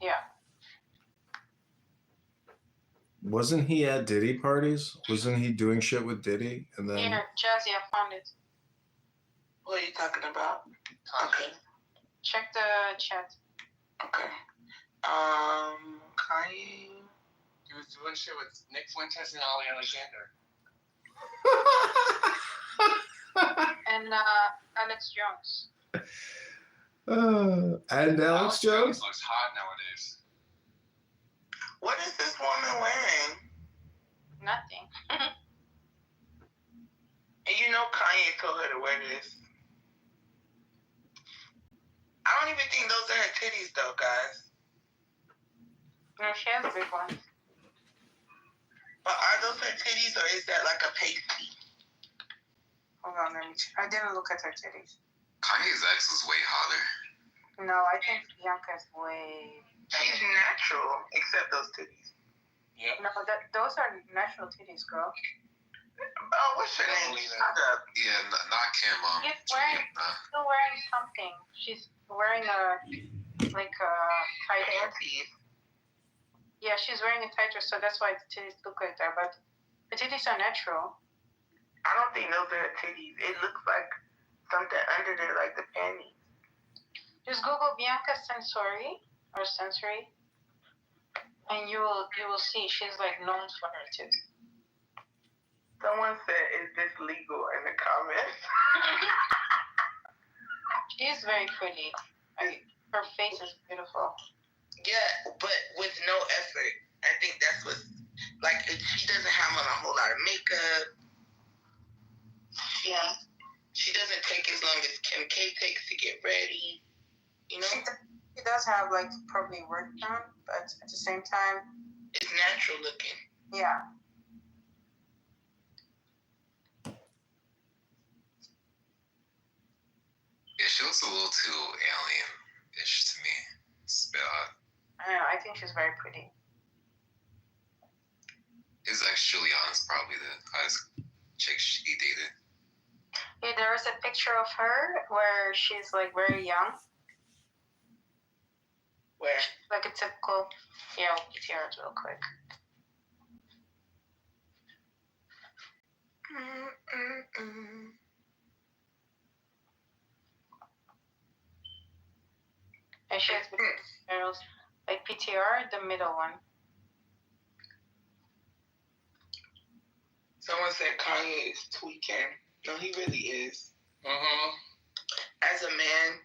Yeah. Wasn't he at Diddy parties? Wasn't he doing shit with Diddy? And then Here, Jazzy, I found it. What are you talking about? Okay. Check the chat. Okay. Kanye. He was doing shit with Nick Fuentes and Ali Alexander. And Alex Jones. And Alex Jones? looks hot nowadays. What is this woman wearing? Nothing. And you know Kanye told her to wear this. I don't even think those are her titties though, guys. No, she has big ones. But are those her titties or is that like a pasty? Hold on, let me check. I didn't look at her titties. Kanye's ex was way hotter. No, I think Bianca's way... She's natural, except those titties. Yep. No, those are natural titties, girl. Oh, what's her name? Yeah, not Kim. She's still wearing something. She's wearing a tight Panties. Yeah, she's wearing a tighter, so that's why the titties look like that. But the titties are natural. I don't think those are her titties. It looks like something under there, like the panties. Just Google Bianca Sensory or Sensory, and you will see she's like known for her titties. Someone said, "Is this legal?" in the comments. She's very pretty. Her face is beautiful. Yeah, but with no effort. I think that's what, like, she doesn't have on a whole lot of makeup. Yeah. She doesn't take as long as Kim K takes to get ready. You know? She does have, like, probably work done, but at the same time... It's natural looking. Yeah. Yeah, she looks a little too alien-ish to me. It's a bit odd. I don't know, I think she's very pretty. His ex Julian's probably the hottest chick he dated. Yeah, there is a picture of her where she's like very young. Where? Like a typical, yeah, I'll get here real quick. And she has girls like PTR, the middle one. Someone said Kanye is tweaking. No, he really is. Mm-hmm. As a man,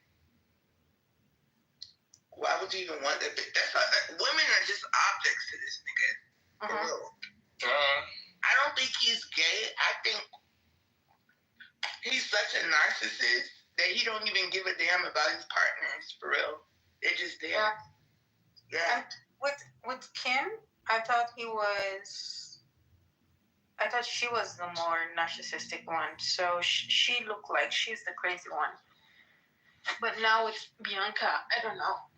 why would you even want that? Women are just objects to this nigga. For real. I don't think he's gay. I think he's such a narcissist that he don't even give a damn about his partners. For real. They're just there. Yeah. And with Kim, I thought she was the more narcissistic one. So she looked like she's the crazy one. But now with Bianca, I don't know.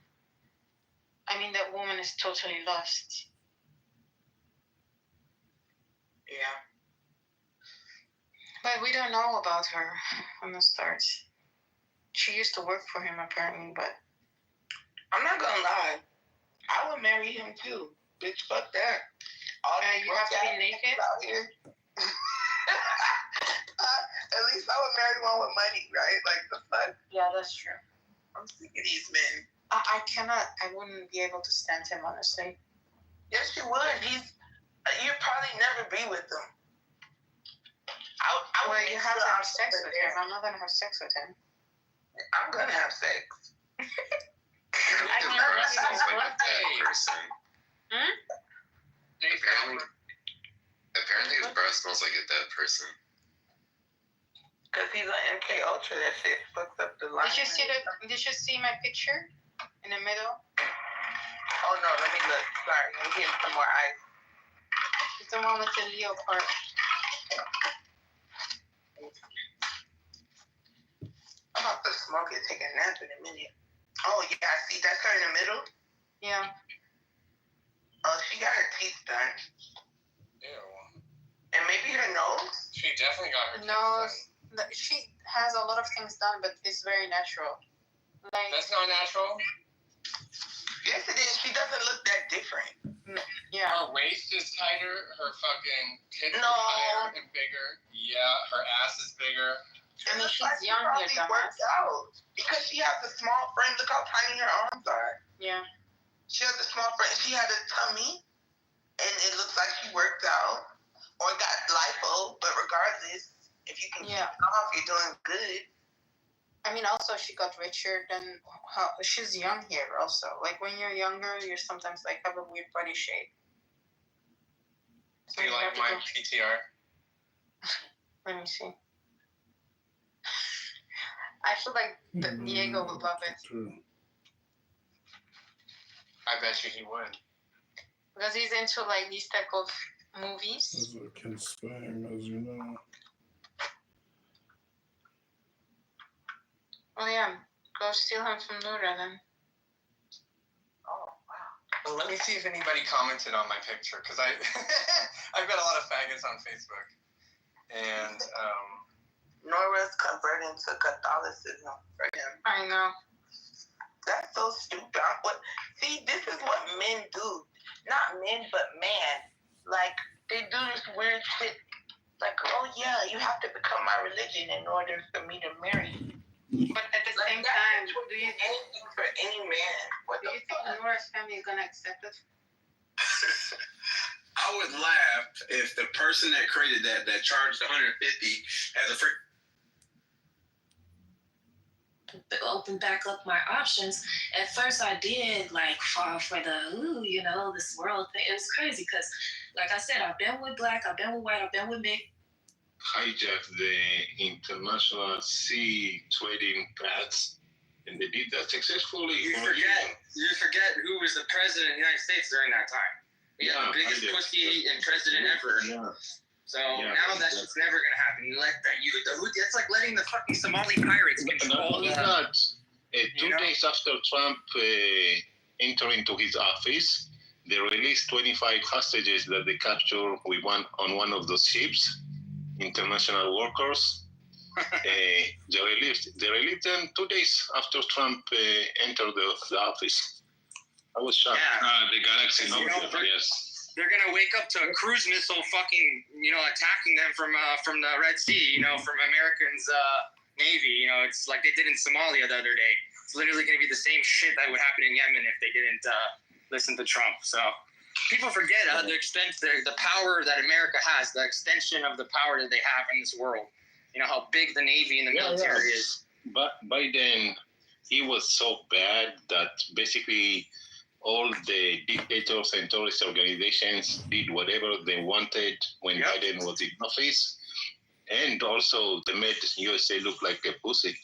I mean, that woman is totally lost. Yeah. But we don't know about her from the start. She used to work for him, apparently, but... I'm not gonna lie. I would marry him, too. Bitch, fuck that. You have to be naked? Out here. At least I would marry one with money, right? Like, the fuck? Yeah, that's true. I'm sick of these men. I wouldn't be able to stand him, honestly. Yes, you would. You'd probably never be with him. Well, you have to have sex with him. I'm not going to have sex with him. I'm going to have sex. Apparently his breath smells like a dead person. Because he's an MK Ultra, that shit fucks up the line. Did you see my picture in the middle? Oh no, let me look. Sorry, I'm getting some more ice. It's the one with the Leo part. I'm about to smoke it, take a nap in a minute. Oh yeah, see, that's her in the middle? Yeah. Oh, she got her teeth done. Ew. And maybe her nose? She definitely got her nose. She has a lot of things done, but it's very natural. Like, that's not natural? Yes, it is. She doesn't look that different. Yeah. Her waist is tighter. Her fucking tits No. are higher and bigger. Yeah, her ass is bigger. I mean, It looks she's she young here, probably dumbass. worked out because she has a small frame. Look how tiny her arms are. Yeah. She has a small frame. She had a tummy, and it looks like she worked out or got lipo. But regardless, if you can keep it off, you're doing good. I mean, also she got richer than how she's young here. Also, like when you're younger, you're sometimes like have a weird body shape. So Do you like have to my go- PTR? Let me see. I feel like Diego would love it I bet you he would. because he's into like these type of movies. This is a kid spam, as you know. Oh yeah, go steal him from Nura then. Oh wow. Well, let me see if anybody commented on my picture because I've got a lot of faggots on Facebook, and Nora's converting to Catholicism for him. I know. That's so stupid. See, this is what men do. Not men, but man. Like, they do this weird shit. Like, oh yeah, you have to become my religion in order for me to marry you. But at the same time, do you Anything for any man. What do the you think fuck? Nora's family is gonna accept it? I would laugh if the person that created that charged 150 has a free. Open back up my options. At first, I did like fall for this world thing. It was crazy because, like I said, I've been with black, I've been with white, I've been with mixed. Hijacked the international sea trading paths, and they did that successfully. You forget who was the president of the United States during that time. Yeah, the biggest Hijacked. pussy and president ever. Yeah. So Yeah, now that's just never gonna happen. You let that it's like letting the fucking Somali pirates control. Not that. 2 You know? days after Trump entered into his office, they released 25 hostages that they captured on one of those ships, international workers. They released them 2 days after Trump entered the office. I was shocked. Yeah. The Galaxy You know, Note, yes. They're gonna wake up to a cruise missile fucking, attacking them from the Red Sea, from Americans' Navy. It's like they did in Somalia the other day. It's literally gonna be the same shit that would happen in Yemen if they didn't listen to Trump. So people forget the power that America has, the extension of the power that they have in this world. How big the Navy and the military is. But Biden, he was so bad that basically all the dictators and terrorist organizations did whatever they wanted when Yep. Biden was in office. And also they made USA look like a pussy.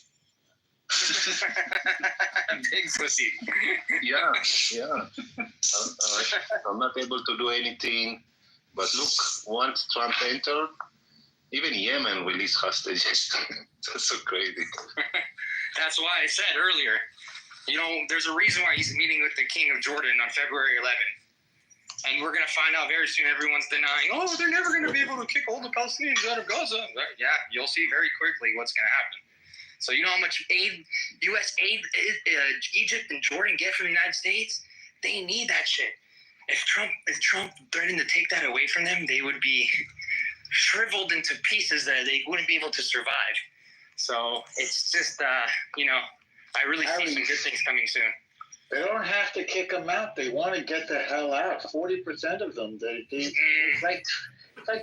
Big pussy. Yeah. I'm not able to do anything. But look, once Trump entered, even Yemen released hostages. That's so crazy. That's why I said earlier, there's a reason why he's meeting with the King of Jordan on February 11th. And we're going to find out very soon. Everyone's denying, they're never going to be able to kick all the Palestinians out of Gaza. Yeah, you'll see very quickly what's going to happen. So you know how much U.S. aid Egypt and Jordan get from the United States? They need that shit. If Trump threatened to take that away from them, they would be shriveled into pieces that they wouldn't be able to survive. So it's just, I really see some good things coming soon. They don't have to kick them out. They want to get the hell out. 40% of them. It's like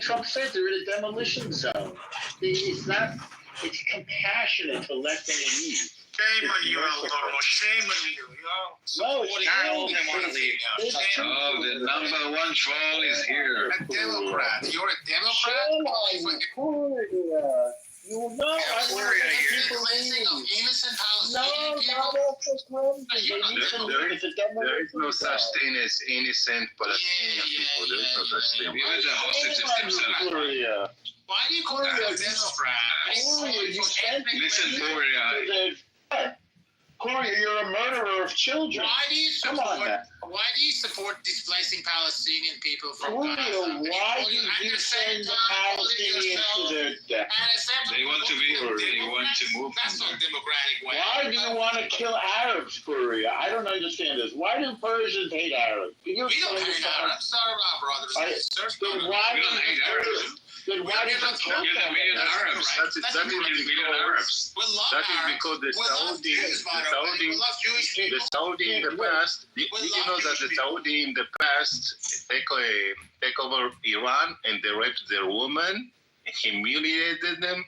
Trump said, they're in a demolition zone. It's compassionate to let them leave. Shame on you, El Toro. Shame on you. No, it's Not all of them want to leave. The number one troll is here. A Democrat. You're a Democrat? You will not. Cleansing of innocent No, Palestinian people? not all It's a There is no demolition such zone. thing as innocent Palestinian people. There is no such thing. Even the hostages themselves. Gloria. Why do you call that a Democrat? Gloria, you can't be Listen, Gloria. Poria, you're a murderer of children. Why do you Come on, support? man. Why do you support displacing Palestinian people from Poria, Gaza? why did you send the Palestinians to their death? They want to be, or they want to move. That's not democratic way. Why do you want to kill Arabs, Poria? I don't understand this. Why do Persians hate Arabs? Can you We don't explain hate this to me? Arabs. Sorry, our brothers and sisters. Then why We don't hate Arabs. Then why did you kill You're the them? million Arabs. That's That is Million Arabs. We love That is Arabs. because the We love Saudi, Jews, by the way. We love Jewish people. the Saudi in the past, did We you love know that Jewish the people. Saudi in the past take over Iran and they raped their women, humiliated them?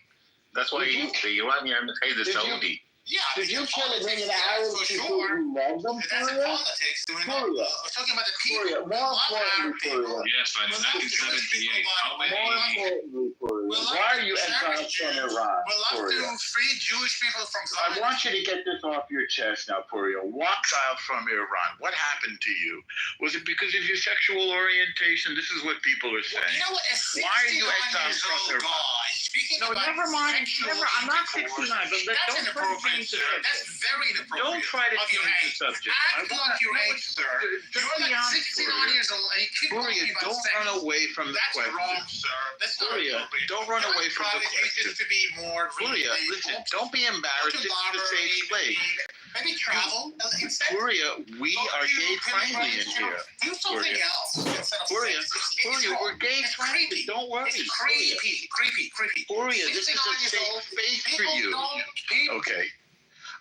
That's why the Iranians hate the Did you- Saudi. Yeah, Did you it's kill a politics, million yeah, Arab for people sure. who love them, That's in Poria? politics. We're Poria. talking about the people. Poria, We more love Arab importantly, people. Poria. Yes, but in Well, that's Jewish 1978, people, how by the More way. many? importantly, Poria, We love why are to you cherish exiled from Jews. Iran, We love Poria? to free Jewish people from I Zion. want you to get this off your chest now, Poria. Exiled from Iran. What happened to you? Was it because of your sexual orientation? This is what people are Well, saying. you know what? A Why are you 69 years exiled from old Iran? guy speaking No, about never mind. sexual I'm not intercourse, 69, but that's don't try to inappropriate, change the sir. subject. That's very inappropriate. Don't try to of your change the age. subject. Act like your age, sir. Just You're be like honest, 69 Poria. years old and you keep Poria, talking about don't sex. run away from the That's question. wrong, sir. That's not Poria, appropriate. don't run You away like from the private question. just to be more Poria, listen, don't be embarrassed. This is a safe place. Maybe travel instead. Poria, we Go are to gay friendly in Pinterest, here. Do something Poria. else instead of Poria, sex. It's Poria, wrong. we're gay It's friendly. creepy. Don't worry. It's creepy. Poria, this is 69 a years safe old. space for People you. don't. Okay.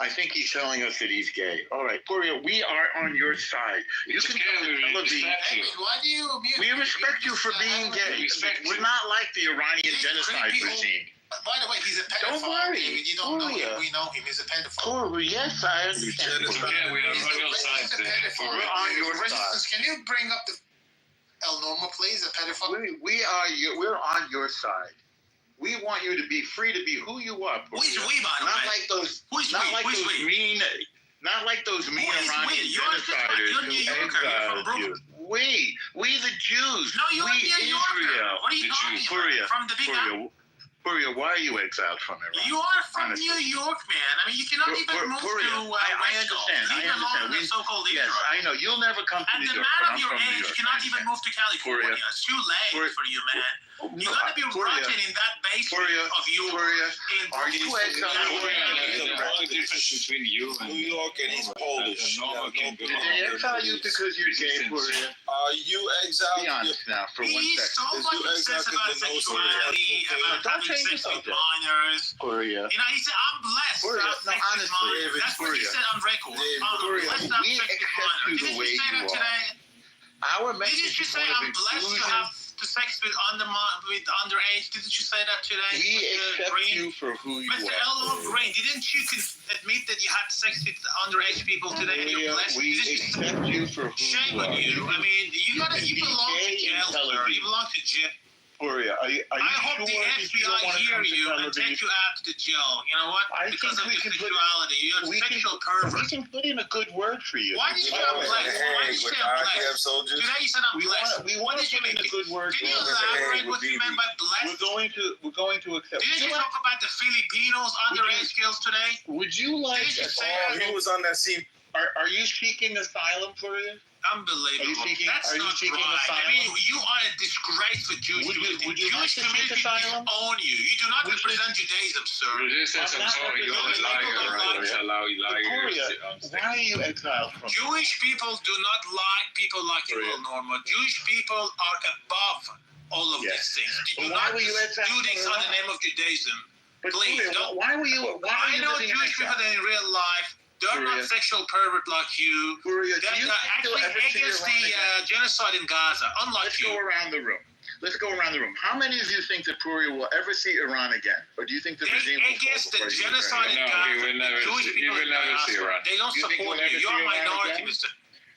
I think he's telling us that he's gay. All right, Poria, we are on your side. You can tell the television. Hey, why do you? We respect you for being gay. We're not like the Iranian genocide regime. By the way, he's a pedophile. Don't worry. David. You don't know Poria. him. We know him. He's a pedophile. Poria, yes, I understand. Yeah, we are on your side there. We're on your For side. instance, can you bring up the El Normo, please? A pedophile. We're on your side. We want you to be free to be who you are. Who is Poria. we, by the Not way? like those. Who is Not we? like Who is those we? mean. Not like those mean Who is Iranian we? You're genociders You're New who Yorker. You're from exiled Brooklyn. you. We the Jews. No, you're we New Yorker. Israel. What are you the talking Jews. about? Poria, From the big Poria, Poria, why are you exiled from Iran? You are from Honestly. New York, man. I mean, you cannot even move Poria, to I West Coast. understand. Leave alone the so-called Yes, Israel. I know. You'll never come to At New the York, man but of I'm your from New age, York. you cannot even move to California. Poria. It's too late Poria. for you, man. You're gonna be Poria. rotting in that basement Poria. of yours. Poria. in Are you Brooklyn. exiled? The only difference between you and New York and he's Polish. Normal can Did they exile you because you're gay, Poria? Are you exiled? Be honest now for one He's second. so Is much you obsessed exiled about because they know sexuality, something? about Don't having change sex the with subject. minors. Poria. You know, he said, I'm blessed. Poria, to have no, sex with honestly, minors. That's what he Poria. said on record. David, I'm Poria, blessed to have we sex with accept minors. you the Didn't way you say you that are. today? Our Didn't message you is say one of I'm blessed to inclusion. have to sex with with underage? Didn't you say that today? We Mr. accept Green? you for who you Mr. are. Elmore Green, didn't you admit that you had sex with underage people today and you're blessed? We Didn't you accept you for who Shame you on are. you. I mean, you can be belong to gay in jail, sir. television. You belong to jail. Poria, are you I sure hope the that you don't FBI want to hear come to you and television? take you out to the jail. You know what? I Because think of we your can put- sexuality. You're a we can- sexual We pervert. can put in a good word for you. Why did you say I'm blessed? Why did you say I'm blessed? soldiers. Today you said I'm blessed. We What want did to you put in mean? a good word Can for you you. elaborate what you meant by We're blessed? going to accept. Didn't you talk about the Filipinos underage girls today? Would you like? Didn't you say Oh, he was on that scene. Are you seeking asylum for you? Unbelievable. Are you seeking right. asylum? I mean, you are a disgrace for Jewish community. would you like Jewish to seek community asylum? disown you. You do not We should- represent Judaism, sir. resistance, I'm sorry, you're a liar, right? We allow liars. Why are you exiled from? Jewish people do not like people like you, Korea. Norma. Jewish people are above all of Yes. these things. But Do why not were you exiled do things from on the Iran? name of Judaism. But Please, Korea, don't- why were you? Why are I you know living in Jewish people exile? that in real life, they're Korea. not sexual pervert like you. Korea, do They're you think you'll actually ever see against Iran the again? genocide in Gaza, unlike Let's go you. around the room. How many of you think that Puria will ever see Iran again? Or do you think the regime will Against fall the before you genocide in No, Gaza, he will never Jewish see- he people will in never see diaspora, Iran. they don't You think support we'll you. never You're see a Iran minority, again? Mr.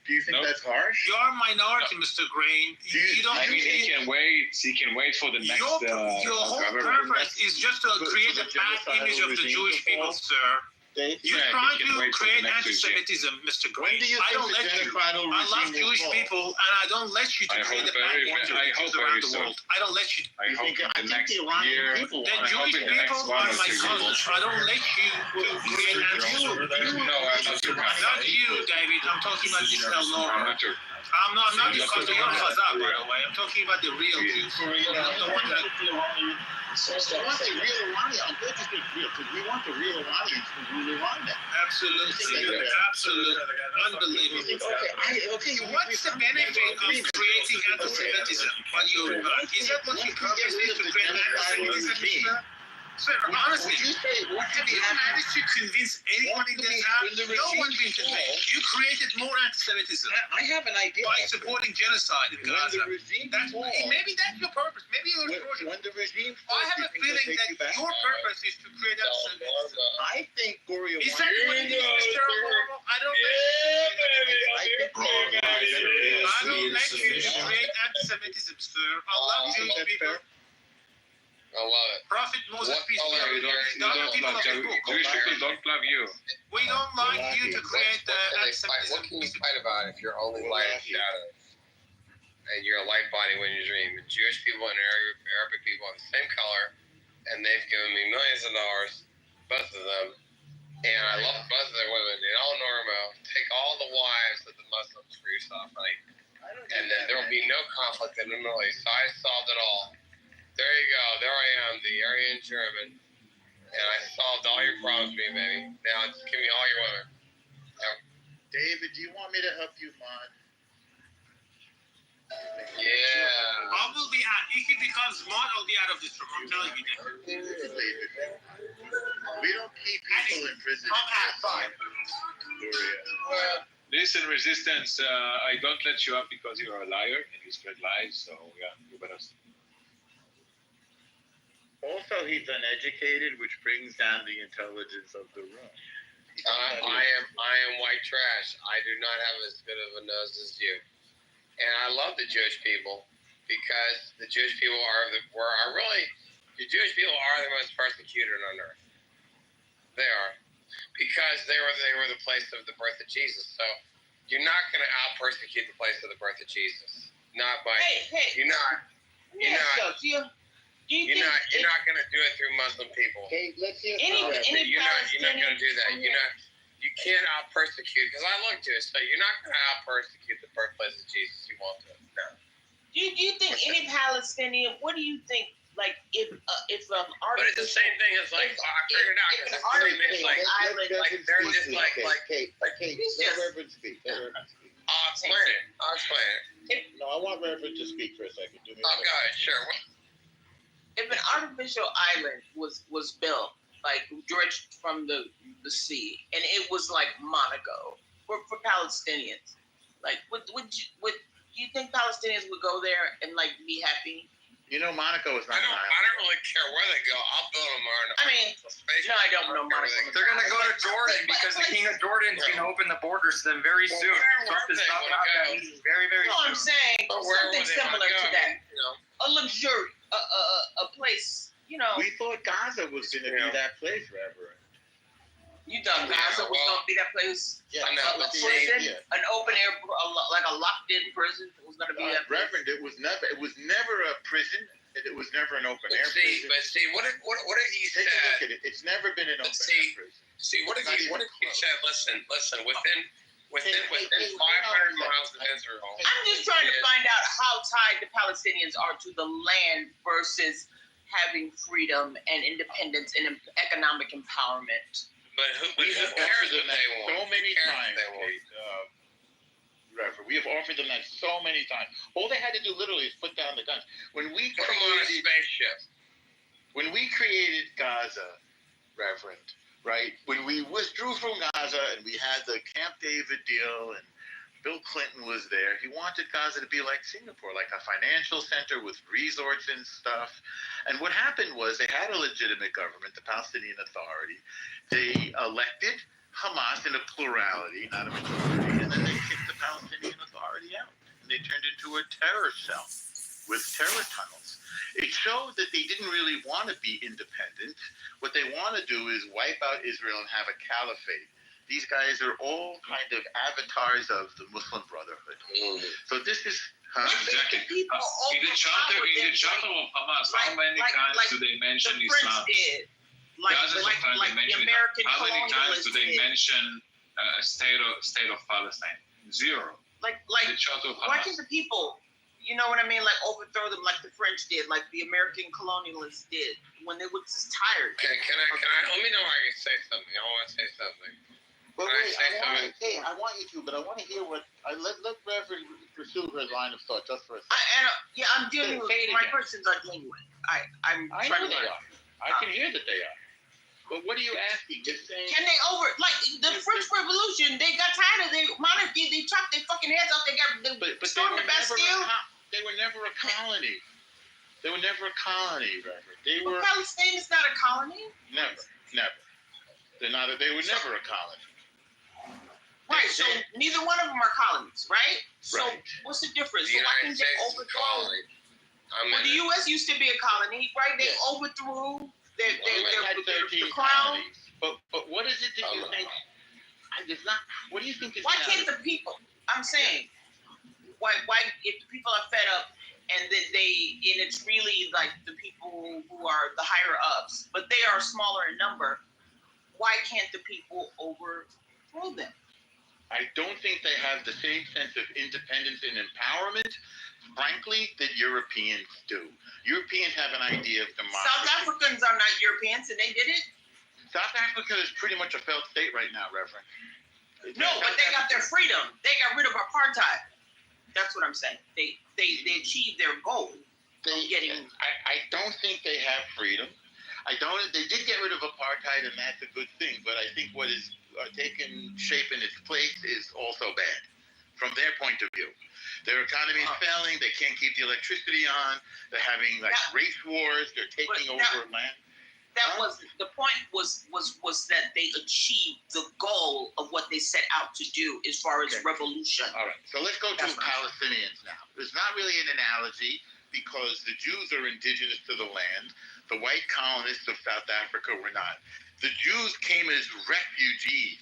Do you think Nope. that's harsh? You're a minority, Mr. Green. You don't. I mean, he can wait. He can wait for the next Your whole government. purpose is just to For create the a bad genocidal image of the regime Jewish to people, fall? sir. You're Yeah, trying we can to wait for the create next regime. anti-Semitism, Mr. When Gray. do you I think don't the let you. genocidal I love regime will Jewish fall? people, and I don't let you to I create hope the bad very- ones I hope around very the soon. world. I don't let you. I You hope think- in I the think next the Iranian year, people The want it. Jewish people are my cousins. I don't let you to create anti-Semitism. No, I'm not your Not you, David. I'm talking about this I'm Laura. not your I'm not the Chazal Chazal, by the way. I'm talking about the real Jews. Not the one that. We want the real Iranian. I'm glad you said real, because we want the real Iranians to rule Iran now. Absolutely. Absolutely. Unbelievable. What's the benefit of creating anti-Semitism when you is that what you purposely to create anti-Semitism? Sir, honestly, have you managed to convince anyone in this house? No one's been convinced. You created more anti-Semitism I have an idea. by supporting genocide in When Gaza. the regime That's falls, maybe that's your purpose. Maybe you're when the regime I falls, have you a think they'll feeling take that you back? your purpose is to create anti-Semitism. I think Gloria Is that what it is, Mr. Obama? I don't let you to create anti-Semitism, sir. I love Jewish people. I love it. Prophet Moses, What peace be color upon is him, it? is not people of his book. Jewish people don't love you. We don't like you to create What can anti-Semitism. you fight about if you're only light and shadow? And you're a light body when you dream. The Jewish people and Arabic people are the same color, and they've given me millions of dollars, both of them. And I love both of their women. In all normal, take all the wives of the Muslims for yourself, right? And then there will be no conflict in the Middle East. So I solved it all. There you go. There I am, the Aryan German. And I solved all your problems for you, baby. Now just give me all your women. David, do you want me to help you, Mod? Yeah. I will be out. If he becomes mod, I'll be out of this room. I'm telling you that. David, we don't keep people in prison. I'm out. Fine. Gloria. Listen, resistance. I don't let you up because you are a liar and you spread lies. So yeah, you better. Also, he's uneducated, which brings down the intelligence of the room. I am white trash. I do not have as good of a nose as you. And I love the Jewish people because the Jewish people are the Jewish people are the most persecuted on earth. They are. Because they were the place of the birth of Jesus. So you're not going to out persecute the place of the birth of Jesus. Not by you're not going to do it through Muslim people. Okay, let's hear You're not going to do that. You can't out persecute because I look to it. So you're not going to out persecute the birthplace of Jesus. You won't do it. No. Do you think any Palestinian? What do you think? Like if But it's the same thing as like I figured out because it's pretty much like they're just like Kate, let Reverend speak. I'll explain it. No, I want Reverend to speak for a second. Do me a Oh, go ahead, sure. if an artificial island was built, like dredged from the sea, and it was like Monaco for Palestinians, like would you think Palestinians would go there and like be happy? You know, Monaco is not an I island. don't really care where they go. I'll build them on. I mean, no, I don't know Monaco. They're going to go to Jordan because the king of Jordan is going to open the borders to them very soon. Trump is not about that meeting very, very No, I'm soon. saying But where something would they similar wanna to go? that. You know, A luxury, a place. You know, We thought Gaza was going to be that place, Reverend. you thought Gaza was gonna be that place. Yeah, I know, A but see, prison, an open air, like a locked-in prison was gonna be that place. Reverend, it was never a prison. It was never an open air prison. but see, what if you Take a look said? at it. It's never been an But open see, air prison. See, what if Not you even said? Listen. Within 500 miles of Israel. I'm just trying to find out how tied the Palestinians are to the land versus having freedom and independence and economic empowerment. But who We have cares offered what them they that want? so many Who cares times, what they want? Kate, Reverend. We have offered them that so many times. All they had to do literally is put down the guns. When we Put them on a created, spaceship. when we created Gaza, Reverend, right? When we withdrew from Gaza and we had the Camp David deal and Bill Clinton was there, he wanted Gaza to be like Singapore, like a financial center with resorts and stuff. And what happened was they had a legitimate government, the Palestinian Authority. They elected Hamas in a plurality, not a majority, and then they kicked the Palestinian Authority out. And they turned into a terror cell with terror tunnels. It showed that they didn't really want to be independent. What they want to do is wipe out Israel and have a caliphate. These guys are all kind of avatars of the Muslim Brotherhood. So this is, huh? Exactly. In the charter of Hamas, how many times do they mention Islam? Dozens of times they mention it. How many times do they mention a state of Palestine? Zero. Like The charter of why Hamas. can't the people, you know what I mean, like overthrow them like the French did, like the American colonialists did when they were just tired? Okay, can I let me know I can say something. I want to say something. But Can I wait, say something? I want you to, but I want to hear what. Let Reverend pursue her line of thought just for a second. I'm dealing with Say it my again. questions are dealing with. I'm I trying know to they learn. are. I can hear that they are. But what are you asking? Just saying. Can they the French Revolution? They got tired of their monarchy. They chopped their fucking heads off. They But stormed the Bastille. They were never a colony. They were never a colony, Reverend. They were Palestine is not a colony. never. They're not. They were never a colony. Right. So neither one of them are colonies, right? So Right. what's the difference? The So why United can't they States is a overthrow? colony. Well, the U.S. used to be a colony, right? They Yes. overthrew They had 13 the crown. colonies. But what is it that you think? What do you think is Why now- can't the people? I'm saying, why if the people are fed up and that and it's really like the people who are the higher ups, but they are smaller in number, why can't the people overthrow them? I don't think they have the same sense of independence and empowerment, frankly, that Europeans do. Europeans have an idea of democracy. South Africans are not Europeans, and they did it. South Africa is pretty much a failed state right now, Reverend. No, but they got their freedom. They got rid of apartheid. That's what I'm saying. They achieved their goal. I don't think they have freedom. They did get rid of apartheid, and that's a good thing. But I think what is taken shape in its place is also bad, from their point of view. Their economy is failing. They can't keep the electricity on. They're having race wars. They're taking over land. That was the point. Was that they achieved the goal of what they set out to do as far as revolution. All right. So let's go to Palestinians now. There's not really an analogy because the Jews are indigenous to the land. The white colonists of South Africa were not. The Jews came as refugees.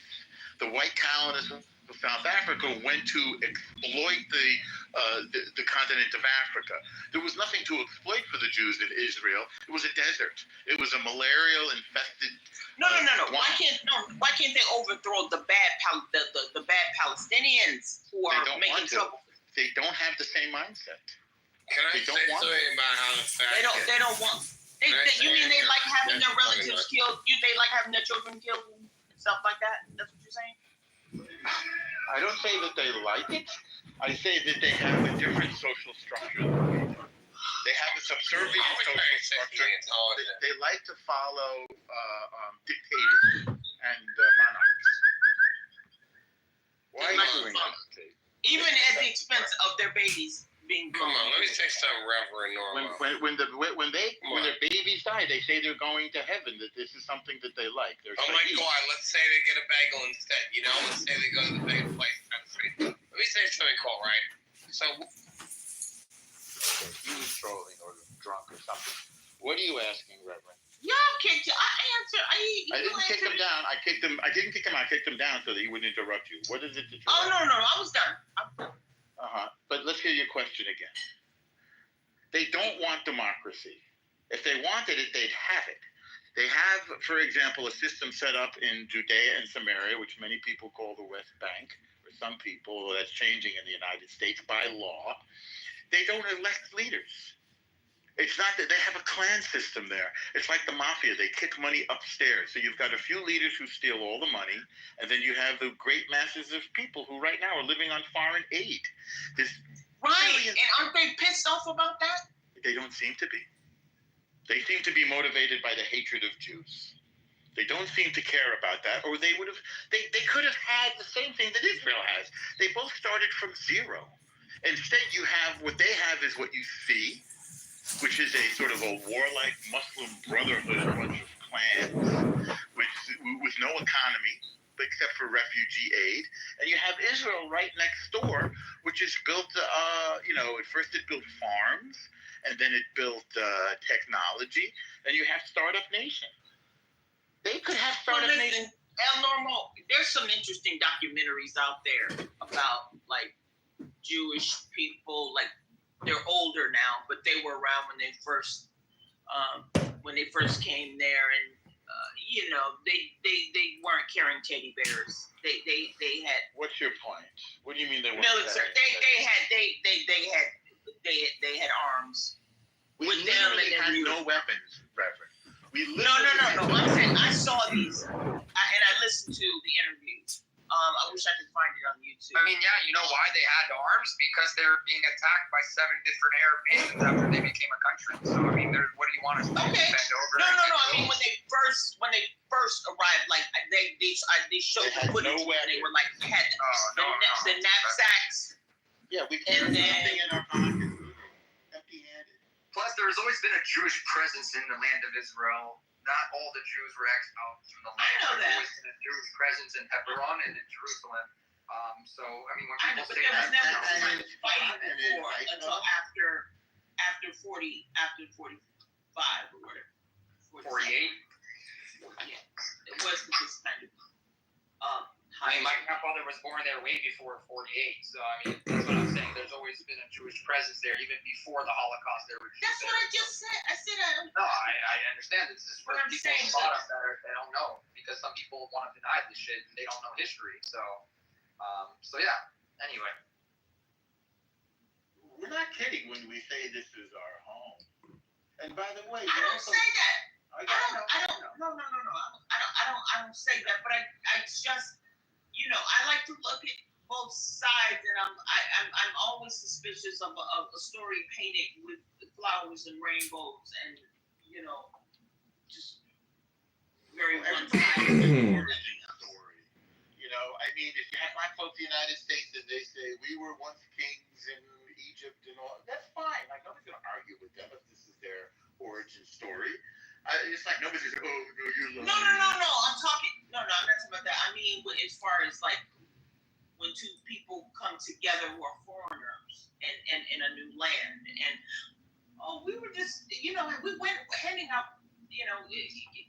The white colonists of South Africa went to exploit the continent of Africa. There was nothing to exploit for the Jews in Israel. It was a desert. It was a malarial infested. No. Why can't they overthrow the bad Palestinians who are making trouble? They don't have the same mindset. Can I say something about how the fact They don't want. You mean they like having their relatives killed? They like having their children killed and stuff like that? That's what you're saying? I don't say that they like it. I say that they have a different social structure than we do. They have a subservient social structure. They like to follow dictators and monarchs. Why are you doing that? Even at the expense of their babies being Come on, let me say something, Reverend Norma. When their babies die, they say they're going to heaven. That this is something that they like. Oh my God! Let's say they get a bagel instead. You know, let's say they go to the bagel place down the street. Let me say something cool, right? So he was trolling or drunk or something. What are you asking, Reverend? Y'all kicked you. I answered. I didn't kick him down. I didn't kick him out. I kicked him down so that he wouldn't interrupt you. What is it that you? Oh no! I was done. But let's hear your question again. They don't want democracy. If they wanted it, they'd have it. They have, for example, a system set up in Judea and Samaria, which many people call the West Bank, or some people, that's changing in the United States by law. They don't elect leaders. It's not that they have a clan system there. It's like the mafia. They kick money upstairs. So you've got a few leaders who steal all the money, and then you have the great masses of people who right now are living on foreign aid. And aren't they pissed off about that? They don't seem to be. They seem to be motivated by the hatred of Jews. They don't seem to care about that, or they would have. They could have had the same thing that Israel has. They both started from zero. Instead, you have what they have is what you see, which is a sort of a warlike Muslim brotherhood, a bunch of clans, with no economy, except for refugee aid. And you have Israel right next door, which is built, at first it built farms, and then it built technology, and you have Startup Nation. They could have Startup Nation. El Normo, there's some interesting documentaries out there about like Jewish people, like they're older now, but they were around when they first came there, and they weren't carrying teddy bears. They had. What's your point? What do you mean they weren't? Military. They had arms. We with literally them had and no weapons, Reverend. No. I'm saying I saw these, and I listened to the interviews. I wish I could find it on YouTube. I mean, yeah, you know why they had arms? Because they were being attacked by 7 different Arab nations after they became a country. So I mean, what do you want us to do? Okay. Bend over? No. I mean, when they first arrived, like they showed the footage. No weapons. They were like had the knapsacks. Yeah, we And carried then- nothing in our pockets, empty-handed. Plus, there's always been a Jewish presence in the land of Israel. Not all the Jews were exiled from the land. I know There's that. always been a Jewish presence in Hebron and in Jerusalem. So, I mean, when I know, people but say there was that, never you know, time to fighting before until after 45 or whatever. 48. Yeah, it wasn't this kind of. I mean, my grandfather was born there way before 48. So, I mean, that's what I'm saying. There's always been a Jewish presence there, even before the Holocaust. There were Jews That's there. what I just said. I said No, I understand. This is for What I'm people saying, bottom that don't know, because some people want to deny this shit and they don't know history. So yeah. Anyway. We're not kidding when we say this is our home. And by the way, I don't say that. I don't say that, but I just, I like to look at both sides, and I'm always suspicious of a story painted with flowers and rainbows, and just very one-sided. story. I mean, if you have black folks in the United States and they say we were once kings in Egypt and all, that's fine. Like nobody's gonna argue with them if this is their origin story. It's like nobody's gonna say, oh no, you're lying. No. I'm not talking about that. I mean, as far as like when two people come together who are foreigners and in a new land, and we were just, we went handing out,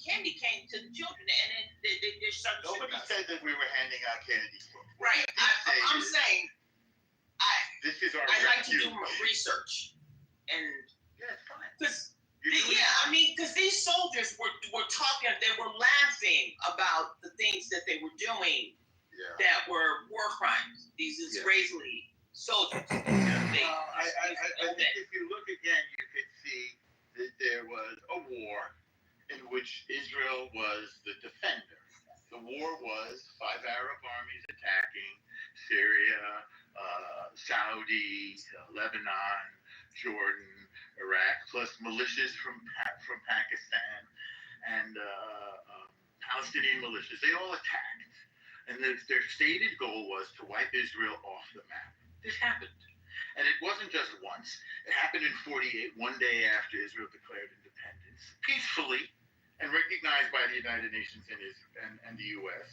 candy cane to the children, and then they started. Nobody said that we were handing out candy. Right. I'm saying. This is our. I like to do research, and yeah, it's fine. Because these soldiers were talking, they were laughing about the things that they were doing that were war crimes. These Israeli soldiers. I think if you look again, you could see that there was a war in which Israel was the defender. The war was 5 Arab armies attacking Syria, Saudi, Lebanon, Jordan, Iraq, plus militias from Pakistan and Palestinian militias. They all attacked. And their stated goal was to wipe Israel off the map. This happened. And it wasn't just once. It happened in 48, one day after Israel declared independence, peacefully and recognized by the United Nations and the U.S.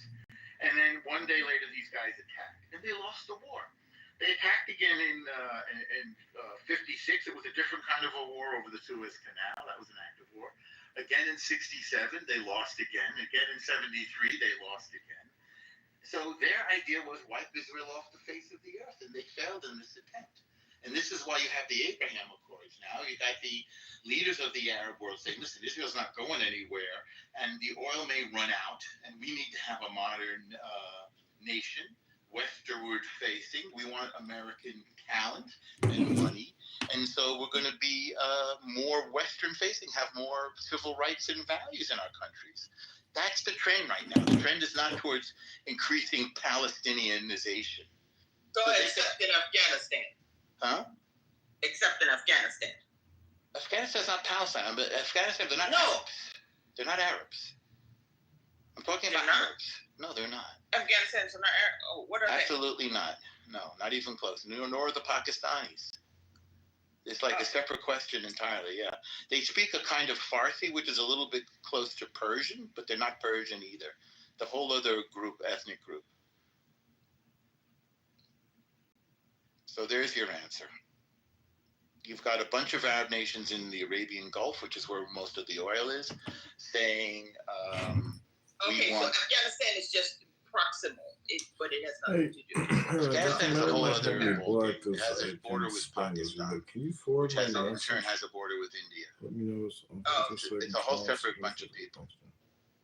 And then one day later, these guys attacked. And they lost the war. They attacked again in 56. It was a different kind of a war over the Suez Canal. That was an active war. Again in 67, they lost again. Again in 73, they lost again. So their idea was wipe Israel off the face of the earth, and they failed in this attempt. And this is why you have the Abraham Accords now. You got the leaders of the Arab world saying, listen, Israel's not going anywhere, and the oil may run out, and we need to have a modern nation, westward facing. We want American talent and money. And so we're going to be more Western facing, have more civil rights and values in our countries. That's the trend right now. The trend is not towards increasing Palestinianization. So except in Afghanistan. Huh? Except in Afghanistan. Afghanistan's not Palestine, but Afghanistan, they're not Arabs. They're not Arabs. I'm talking about Arabs. No, they're not. Afghanistan's not Arab. Oh, what are Absolutely not. No, not even close. Nor the Pakistanis. It's like a separate question entirely, yeah. They speak a kind of Farsi, which is a little bit close to Persian, but they're not Persian either. the whole other group, ethnic group. So there's your answer. You've got a bunch of Arab nations in the Arabian Gulf, which is where most of the oil is, saying Okay, so Afghanistan is just proximal, but it has nothing to do with it. Afghanistan is a whole other It ballgame. It has a border with Pakistan, Can you forward which my has in message? turn has a border with India. Let me know. It's a whole separate bunch of people.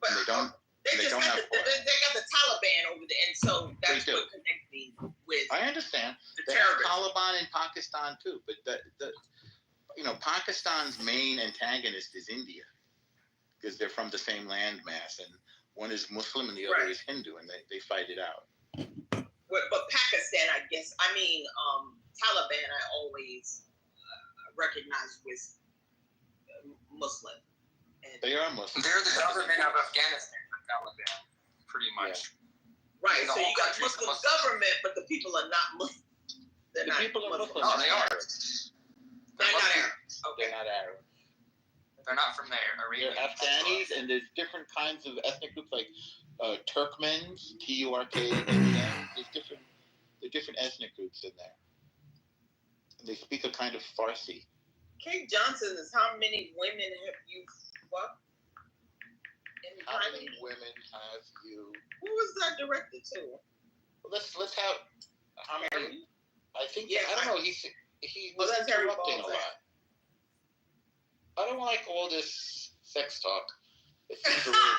But And they don't got have they got the Taliban over there, and so that's They do. what connects me with I understand. the They have terrorists. Taliban in Pakistan too, but Pakistan's main antagonist is India because they're from the same landmass, and one is Muslim and the other is Hindu, and they fight it out. But Pakistan, I guess, Taliban, I always recognize with Muslim. And They are Muslim. They're the government of Afghanistan, the Taliban, pretty much. right, The so whole you got country's Muslim Muslim. government, but the people are not Muslim. They're The not people are Muslim. No, they are. They're not Muslim. Arab. Okay. They're not Arab. They're not from there. They're Afghanis, and there's different kinds of ethnic groups like Turkmens, Turkmen. There's different ethnic groups in there. And they speak a kind of Farsi. Kate Johnson is how many women have you fucked? How many women have you? Who was that directed to? Let's have. How many? I think. Yeah, I don't know. He Well, was that's Harry interrupting a Balzac. lot. I don't like all this sex talk. It seems a little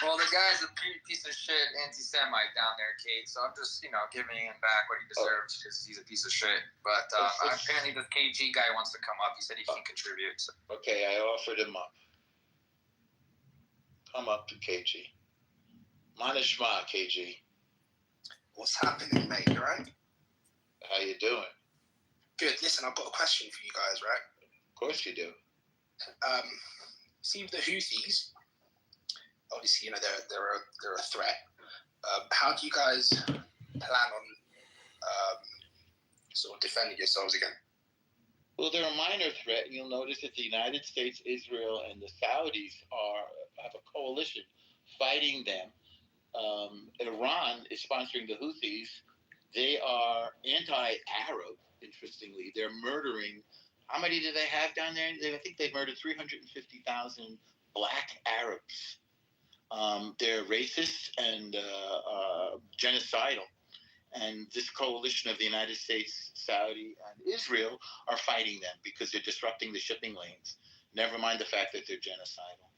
Well, the guy's a piece of shit anti-Semite down there, Kate. So I'm just, giving him back what he deserves because he's a piece of shit. But apparently the KG guy wants to come up. He said he can contribute. So. Okay, I offered him up. Come up to KG. Manishma, KG. What's happening, mate? You right? How you doing? Good. Listen, I've got a question for you guys, right? Of course you do. See, with the Houthis, obviously, they're a threat. How do you guys plan on sort of defending yourselves again? Well, they're a minor threat, and you'll notice that the United States, Israel, and the Saudis have a coalition fighting them. Iran is sponsoring the Houthis. They are anti-Arab, interestingly. They're murdering. How many do they have down there? I think they've murdered 350,000 black Arabs. They're racist and genocidal. And this coalition of the United States, Saudi, and Israel are fighting them because they're disrupting the shipping lanes. Never mind the fact that they're genocidal.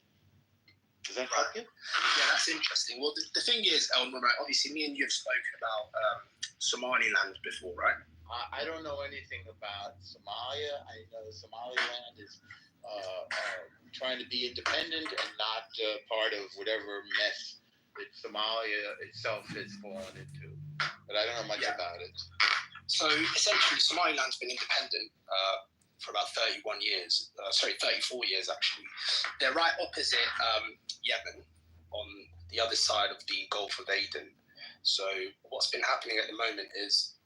Does that help you? Yeah, that's interesting. Well, the thing is, Elmer, right, obviously me and you have spoken about Somaliland before, right? I don't know anything about Somalia. I know Somaliland is trying to be independent and not part of whatever mess that Somalia itself has fallen into. But I don't know much about it. So essentially, Somaliland's been independent for about 34 years actually. They're right opposite Yemen on the other side of the Gulf of Aden. So what's been happening at the moment is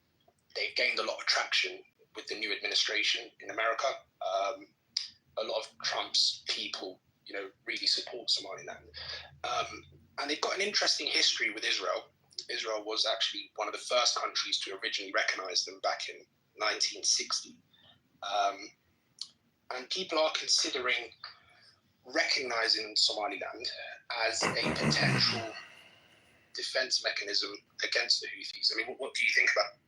they've gained a lot of traction with the new administration in America. A lot of Trump's people, really support Somaliland. And they've got an interesting history with Israel. Israel was actually one of the first countries to originally recognize them back in 1960. And people are considering recognizing Somaliland as a potential defense mechanism against the Houthis. I mean, what do you think about it?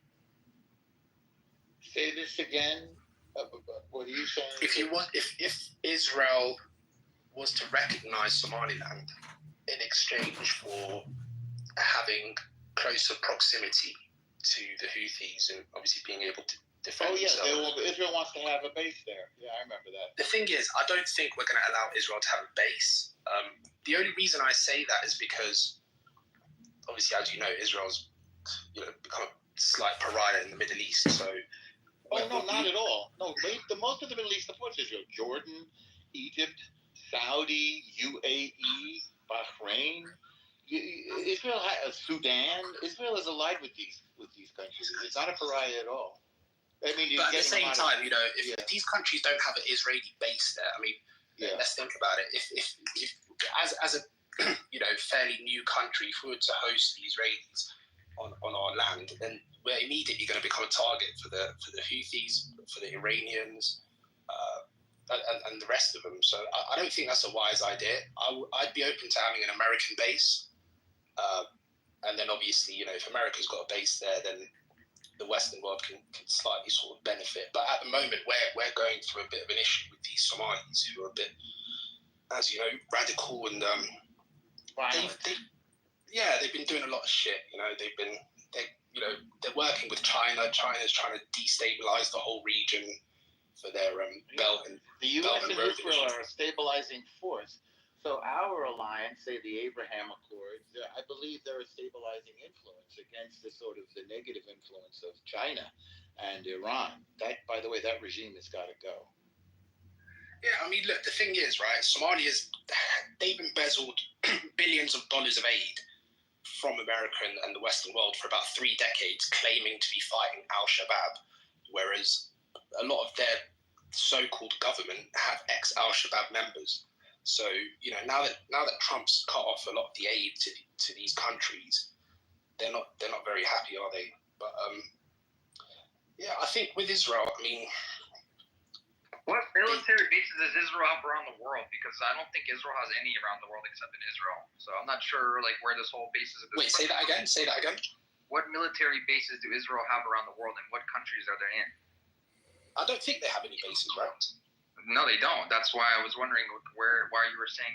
Say this again. What are you saying? If Israel was to recognize Somaliland in exchange for having closer proximity to the Houthis and obviously being able to defend themselves. Israel wants to have a base there. Yeah, I remember that. The thing is, I don't think we're going to allow Israel to have a base. The only reason I say that is because, obviously, as you know, Israel's become a slight pariah in the Middle East. So, not at all. No, most of the Middle East supports Israel. Jordan, Egypt, Saudi, UAE, Bahrain. Israel, Sudan. Israel is allied with these countries. It's not a pariah at all. I mean, but at the same time, if these countries don't have an Israeli base there, I mean, let's think about it. If as a fairly new country, if we were to host the Israelis on our land, then we're immediately going to become a target for the Houthis, for the Iranians, and the rest of them. So I don't think that's a wise idea. I'd be open to having an American base, and then obviously, if America's got a base there, then the Western world can slightly sort of benefit. But at the moment, we're going through a bit of an issue with these Somalis who are a bit, as you know, radical and they've been doing a lot of shit. They're working with China. China's trying to destabilize the whole region for their belt and the U.S. and Israel are a stabilizing force. So our alliance, say the Abraham Accords, I believe they're a stabilizing influence against the negative influence of China and Iran. That, by the way, that regime has got to go. Yeah, I mean, look, the thing is, right, they've embezzled billions of dollars of aid from America and the Western world for about 3 decades, claiming to be fighting al-Shabaab, whereas a lot of their so-called government have ex-al-Shabaab members. So, now that Trump's cut off a lot of the aid to these countries, they're not very happy, are they? But I think with Israel, I mean, what military bases does Israel have around the world? Because I don't think Israel has any around the world except in Israel. So I'm not sure where this whole base is. Wait, say that again. What military bases do Israel have around the world, and what countries are they in? I don't think they have any bases around. No, they don't. That's why I was wondering why you were saying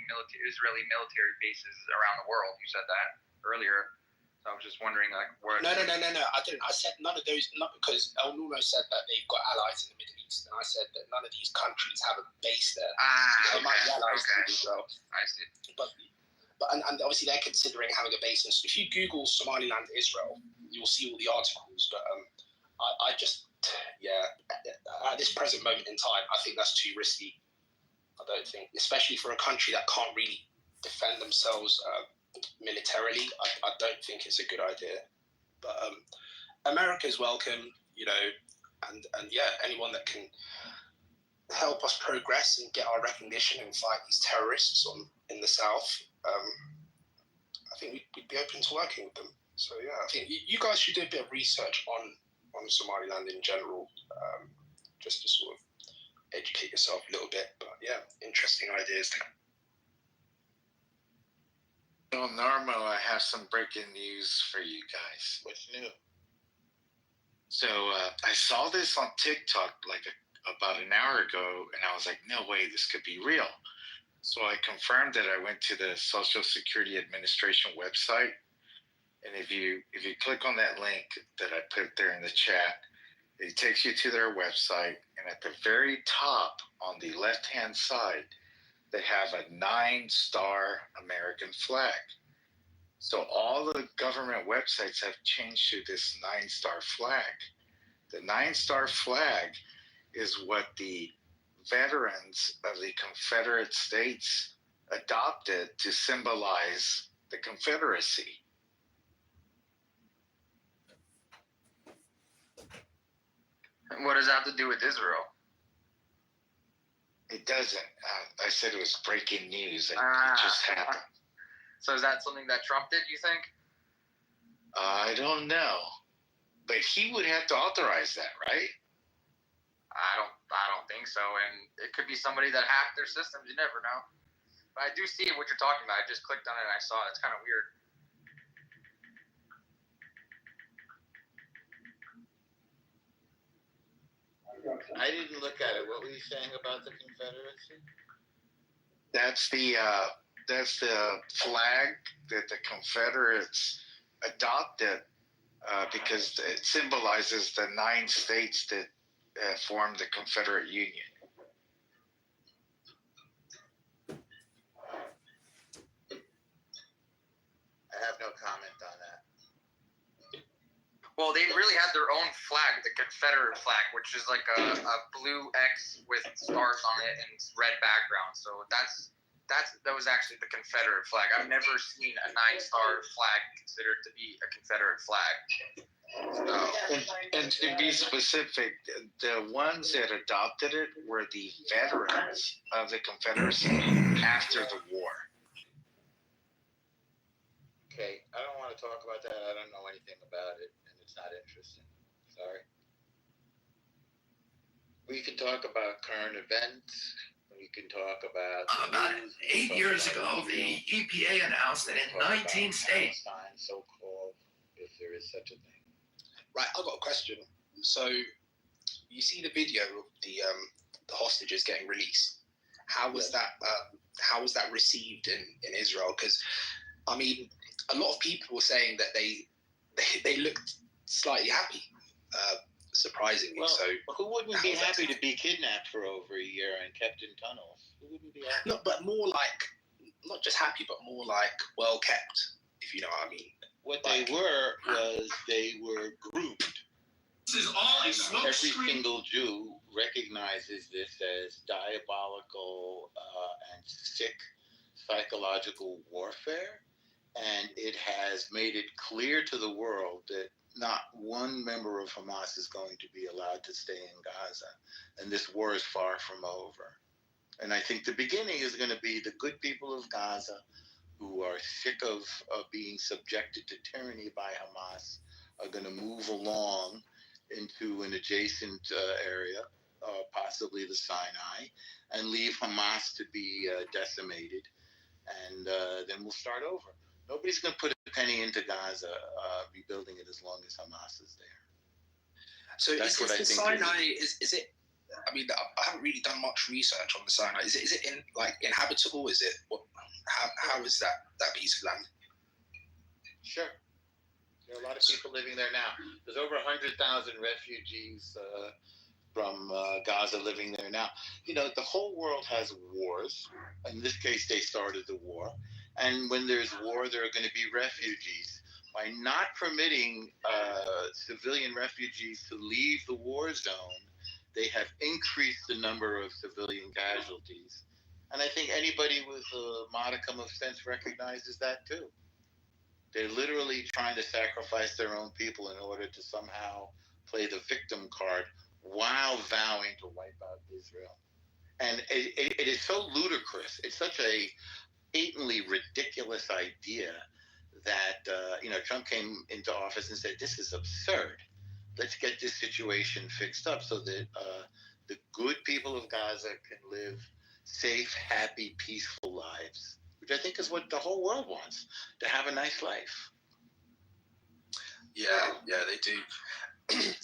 Israeli military bases around the world. You said that earlier. So I was just wondering where. No. I didn't. I said none of those. Not because El Nuno said that they've got allies in the Middle East, and I said that none of these countries have a base there. They might be allies to Israel. I see. But obviously they're considering having a base. And so if you Google Somaliland, Israel, you'll see all the articles. But I just. At this present moment in time, I think that's too risky. I don't think, especially for a country that can't really defend themselves militarily, I don't think it's a good idea. But America's welcome, and anyone that can help us progress and get our recognition and fight these terrorists in the South, I think we'd be open to working with them. So I think you guys should do a bit of research on Somaliland in general, just to sort of educate yourself a little bit. But interesting ideas. Well, Normo, I have some breaking news for you guys. What's new? So I saw this on TikTok about an hour ago, and I was like, no way, this could be real. So I confirmed that. I went to the Social Security Administration website. And if you click on that link that I put there in the chat, it takes you to their website. And at the very top on the left-hand side, they have a 9-star American flag. So all the government websites have changed to this 9-star flag. The 9-star flag is what the veterans of the Confederate States adopted to symbolize the Confederacy. What does that have to do with Israel? It doesn't. I said it was breaking news. It just happened. So is that something that Trump did, you think? I don't know. But he would have to authorize that, right? I don't think so. And it could be somebody that hacked their systems. You never know. But I do see what you're talking about. I just clicked on it and I saw it. It's kind of weird. I didn't look at it. What were you saying about the Confederacy? That's the flag that the Confederates adopted because it symbolizes the 9 states that formed the Confederate Union. I have no comment on that. Well, they really had their own flag, the Confederate flag, which is like a blue X with stars on it and red background. So that was actually the Confederate flag. I've never seen a 9-star flag considered to be a Confederate flag. So, and to be specific, the ones that adopted it were the veterans of the Confederacy after the war. Okay, I don't want to talk about that. I don't know anything about it, and it's not interesting. Sorry. We can talk about current events. We can talk about. About 8 years ago, the EPA announced that in 19 states. So-called, if there is such a thing. Right, I've got a question. So, you see the video of the hostages getting released. How was that? How was that received in Israel? Because, I mean, a lot of people were saying that they looked slightly happy, surprisingly. Well, so, who wouldn't be happy to be kidnapped for over a year and kept in tunnels? Who wouldn't be happy? No, but more like, not just happy, but more like well kept, if you know what I mean. What they were was they were groomed. This is all a smoke Every screen. single Jew recognizes this as diabolical and sick psychological warfare, and it has made it clear to the world that not one member of Hamas is going to be allowed to stay in Gaza, and this war is far from over. And I think the beginning is going to be the good people of Gaza who are sick of being subjected to tyranny by Hamas are going to move along into an adjacent area, possibly the Sinai, and leave Hamas to be decimated, and then we'll start over. Nobody's going to put a penny into Gaza, rebuilding it as long as Hamas is there. So That's is what I the think Sinai, is it, I mean, I haven't really done much research on the Sinai. Is it inhabitable? Is it, how is that piece of land? Sure. There are a lot of people living there now. There's over 100,000 refugees from Gaza living there now. You know, the whole world has wars. In this case, they started the war. And when there's war, there are going to be refugees. By not permitting civilian refugees to leave the war zone, they have increased the number of civilian casualties. And I think anybody with a modicum of sense recognizes that too. They're literally trying to sacrifice their own people in order to somehow play the victim card while vowing to wipe out Israel. And it is so ludicrous. It's such a patently ridiculous idea that, Trump came into office and said, this is absurd. Let's get this situation fixed up so that the good people of Gaza can live safe, happy, peaceful lives, which I think is what the whole world wants, to have a nice life. Yeah, they do.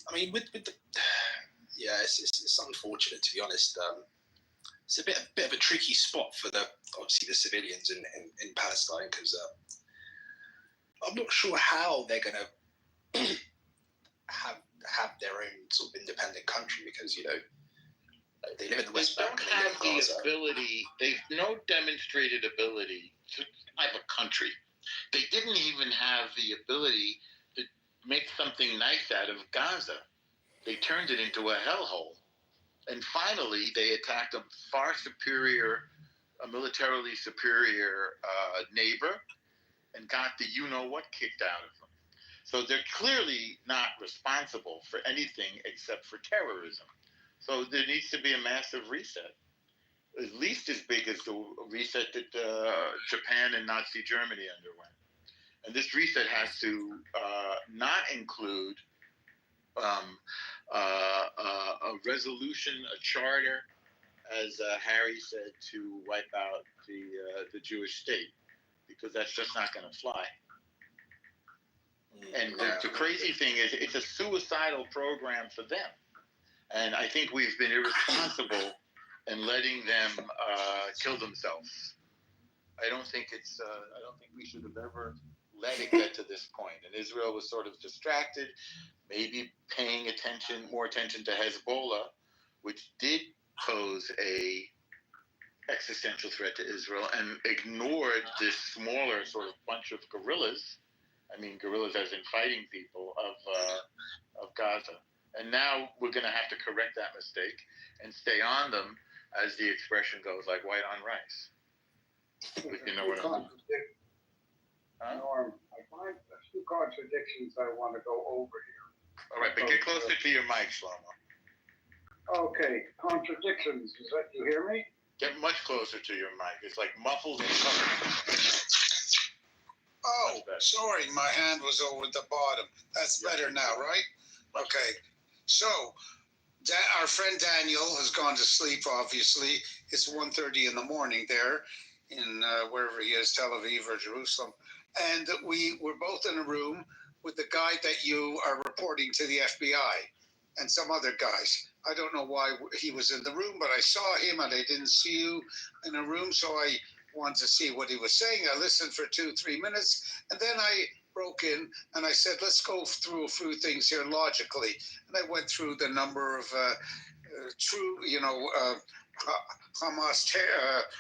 I mean, with the, it's unfortunate, to be honest. It's a bit of a tricky spot for obviously the civilians in Palestine, because I'm not sure how they're going to have their own sort of independent country, because they live in the West Bank. They don't have the ability. They've no demonstrated ability to have a country. They didn't even have the ability to make something nice out of Gaza. They turned it into a hellhole. And finally, they attacked a far superior, a militarily superior neighbor, and got the you-know-what kicked out of them. So they're clearly not responsible for anything except for terrorism. So there needs to be a massive reset, at least as big as the reset that Japan and Nazi Germany underwent. And this reset has to not include a resolution, a charter, as Harry said, to wipe out the Jewish state, because that's just not going to fly. And the crazy thing is, it's a suicidal program for them. And I think we've been irresponsible in letting them kill themselves. I don't think we should have ever let it get to this point. And Israel was sort of distracted, maybe paying more attention to Hezbollah, which did pose a existential threat to Israel, and ignored this smaller sort of bunch of guerrillas. I mean, guerrillas as in fighting people of Gaza. And now we're going to have to correct that mistake and stay on them, as the expression goes, like white on rice. If you know what I mean. Norm, I find a few contradictions I want to go over here. All right, but get closer to your mic, Shlomo. Okay, contradictions. Is that, you hear me? Get much closer to your mic. It's like muffled and covered. Oh, sorry, my hand was over the bottom. That's better now, right? Okay. So, our friend Daniel has gone to sleep, obviously. It's 1:30 in the morning there in wherever he is, Tel Aviv or Jerusalem. And we were both in a room with the guy that you are reporting to the FBI and some other guys. I don't know why he was in the room, but I saw him and I didn't see you in a room, so I wanted to see what he was saying. I listened for 2-3 minutes, and then I broke in and I said, let's go through a few things here logically. And I went through the number of Hamas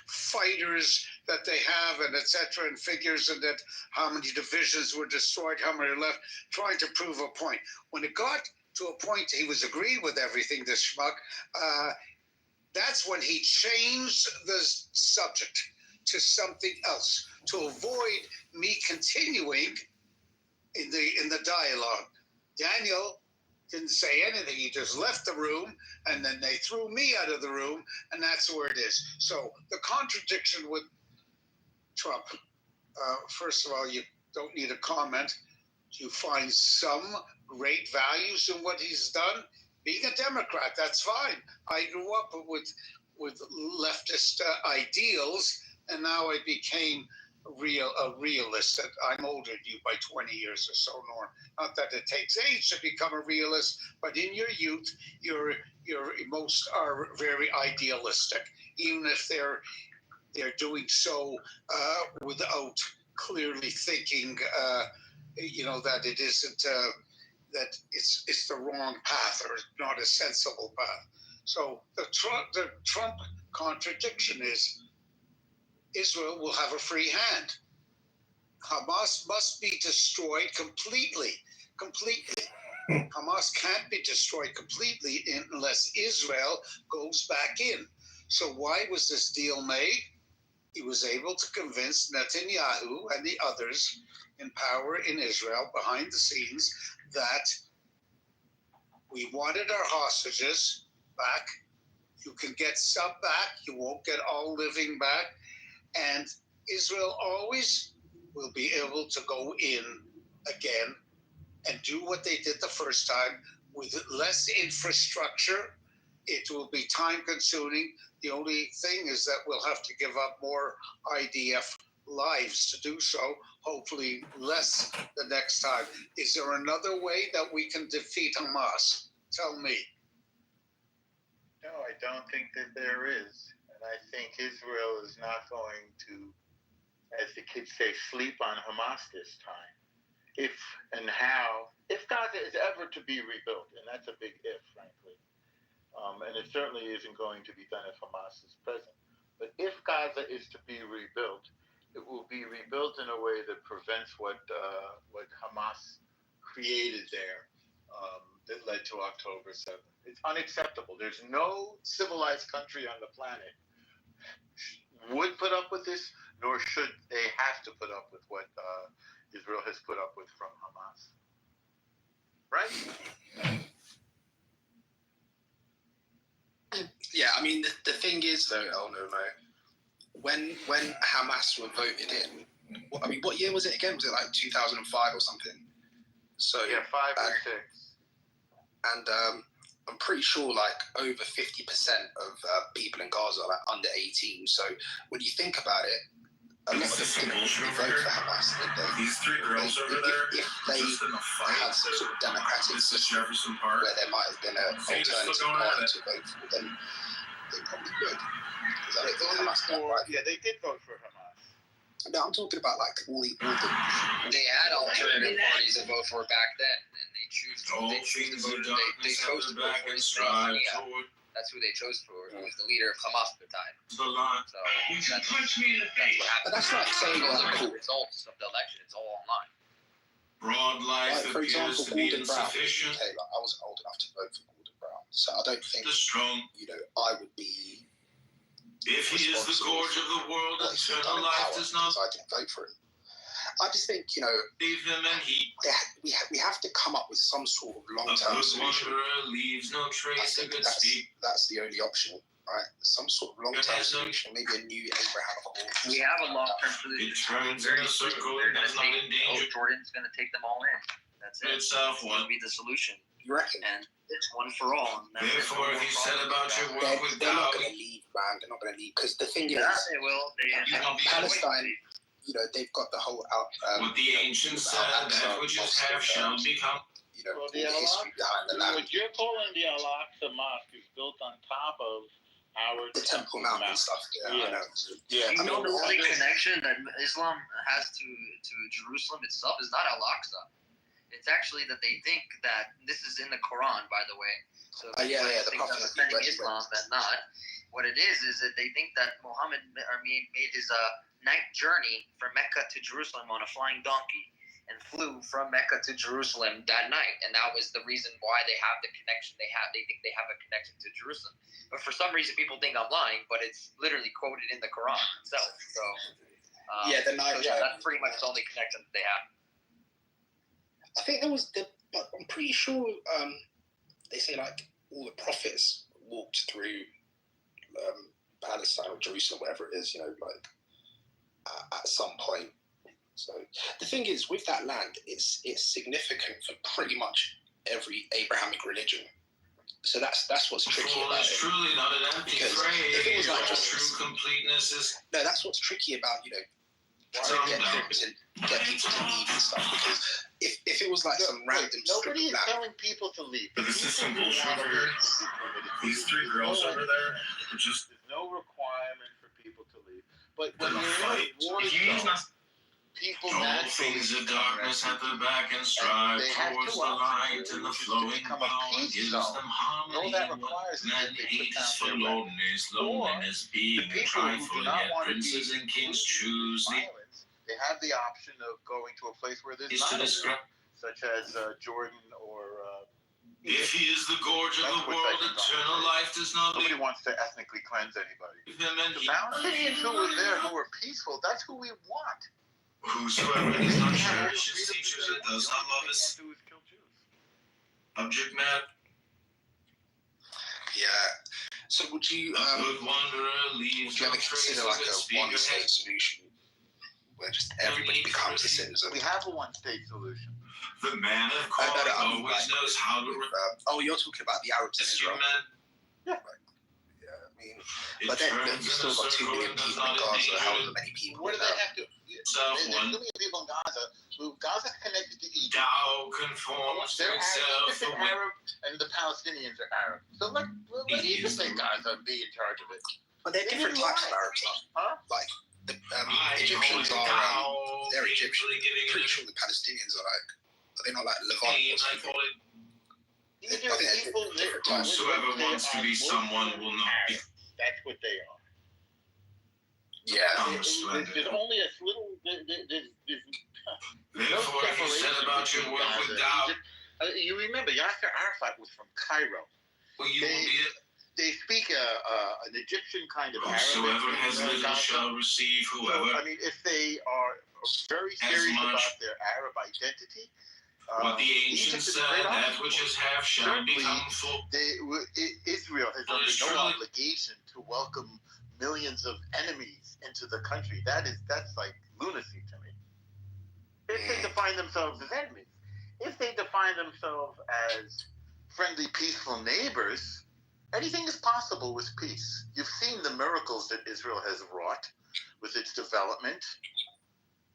fighters that they have, and etc., and figures, and that how many divisions were destroyed, how many are left, trying to prove a point. When it got to a point he was agreeing with everything, this schmuck, that's when he changed the subject to something else to avoid me continuing in the dialogue. Daniel didn't say anything. He just left the room, and then they threw me out of the room, and that's where it is. So the contradiction with Trump, first of all, you don't need a comment. You find some great values in what he's done. Being a Democrat, that's fine. I grew up with leftist ideals, and now I became a realist. I'm older than you by 20 years or so, Norm. Not that it takes age to become a realist, but in your youth, most are very idealistic, even if they're doing so without clearly thinking, that it isn't that it's the wrong path or not a sensible path. So the Trump contradiction is Israel will have a free hand. Hamas must be destroyed completely. Hamas can't be destroyed completely unless Israel goes back in. So why was this deal made? He was able to convince Netanyahu and the others in power in Israel behind the scenes that we wanted our hostages back. You can get some back. You won't get all living back. And Israel always will be able to go in again and do what they did the first time with less infrastructure. It will be time consuming. The only thing is that we'll have to give up more IDF lives to do so, hopefully less the next time. Is there another way that we can defeat Hamas? Tell me. No, I don't think that there is. And I think Israel is not going to, as the kids say, sleep on Hamas this time. If Gaza is ever to be rebuilt, and that's a big if, frankly, and it certainly isn't going to be done if Hamas is present. But if Gaza is to be rebuilt, it will be rebuilt in a way that prevents what Hamas created there that led to October 7th. It's unacceptable. There's no civilized country on the planet would put up with this, nor should they have to put up with what Israel has put up with from Hamas. Right? Yeah, I mean, the thing is, though, when Hamas were voted in, what year was it again? Was it like 2005 or something? So yeah, 5 or 6. And I'm pretty sure like over 50% of people in Gaza are like under 18. So when you think about it, a lot of them didn't really vote for Hamas. These three girls over there, if they had some sort of democratic system where there might have been an alternative party to vote for, then they probably would. Because I don't think Hamas got right. Yeah, they did vote for Hamas. No, I'm talking about like all the. They had alternative parties to vote for back then, and they chose to vote. They chose to vote for Ismail Haniyeh. That's who they chose for. He was the leader of Hamas at the time. So that's what happened. But that's like saying the results of the election. It's all online. Broad life for example, appears to be Gordon Brown. insufficient. Okay, I wasn't old enough to vote for Gordon Brown, so I don't think I would be. If he is the scourge of the world, eternal life does not. I didn't vote for him. I just think leave him and we have to come up with some sort of long-term solution. Leaves no trace I think that's the only option. right? Some sort of long-term solution, maybe a new Abraham Accord. We have a long-term solution. Very soon, they're going to take. Jordan's going to take them all in. That's it. It's going to be the solution. You reckon? And it's one for all. Therefore, he said about your work with they're not going to leave, man. They're not going to leave because the thing is, they will. Palestine. You know, they've got the whole what the ancients said, that which is half shall become. You know, Well, the history behind the land. what you're calling the Al-Aqsa Mosque is built on top of our The Temple Mount and stuff. Yeah, I know. Yeah, You know, the only connection that Islam has to Jerusalem itself is not Al-Aqsa. It's actually that they think that this is in the Quran, by the way. So the think Prophet I'm defending Islam and not. What it is that they think that Muhammad made his night journey from Mecca to Jerusalem on a flying donkey and flew from Mecca to Jerusalem that night, and that was the reason why they have the connection they have. They think they have a connection to Jerusalem, but for some reason people think I'm lying. But it's literally quoted in the Quran itself. So the night. That's pretty much the only connection that they have. I think there was but I'm pretty sure they say like all the prophets walked through Palestine or Jerusalem, whatever it is, you know, like at some point. So the thing is, with that land, it's significant for pretty much every Abrahamic religion. So that's what's tricky about it. Truly not an empty phrase. If it was like just true completeness is. No, that's what's tricky about, you know, trying to get people to leave and stuff. Because if it was like some random nobody is telling people to leave. But this is some bullshit over here. These three girls over there are just. There's no requirement for people to leave. But when They're you're in a war zone, people All naturally things of darkness at their back and strive they have towards two the light options, and the which is to flowing become a power peace gives zone. them harmony. All that requires is Man that they put hates down for their weapons. loneliness being a people who trifle, do not yet want to princes be and kings included in choose the. violence, they have the option of going to a place where there's Is not to a describe. war, such as Jordan or If he is the gorge of That's the what world, they eternal life does not nobody leave wants to ethnically cleanse anybody. them, and The Palestinians who were there, who were peaceful, that's who we want. whosoever does not cherish his teachers and does not love his do is kill Jews. subject matter. Yeah. So would you A good wanderer leaves would you no ever consider traces like of a speaker one-state solution where just everybody becomes a citizen? We have a one-state solution. The man of calling always knows how to. You're talking about the Arabs in Israel. Yeah. Yeah, I mean, but then you've still got 2 million people in Gaza. However many people? What do they have to? There's 2 million people in Gaza. Gaza's connected to Egypt. Tao conforms to They're itself. Egypt is Arab, and the Palestinians are Arab. So let Egypt say Gaza be in charge of it. But they're different types of Arabs. Huh? Like the Egyptians are they're Egyptian. Pretty sure the Palestinians are like. Are they not like Levant or something? These are people that Whosoever wants to be someone will not be. That's what they are. Yeah. There's only a little. There's Therefore, he said about your work with Tao. You remember Yasser Arafat was from Cairo. Well, you will be it. They speak an Egyptian kind of Arabic. Whosoever has little shall receive whoever. I mean, if they are very serious about their Arab identity, what the ancients said, that which is half shall become full. Israel has under no obligation to welcome millions of enemies into the country. That's like lunacy to me. If they define themselves as enemies, if they define themselves as friendly, peaceful neighbors, anything is possible with peace. You've seen the miracles that Israel has wrought with its development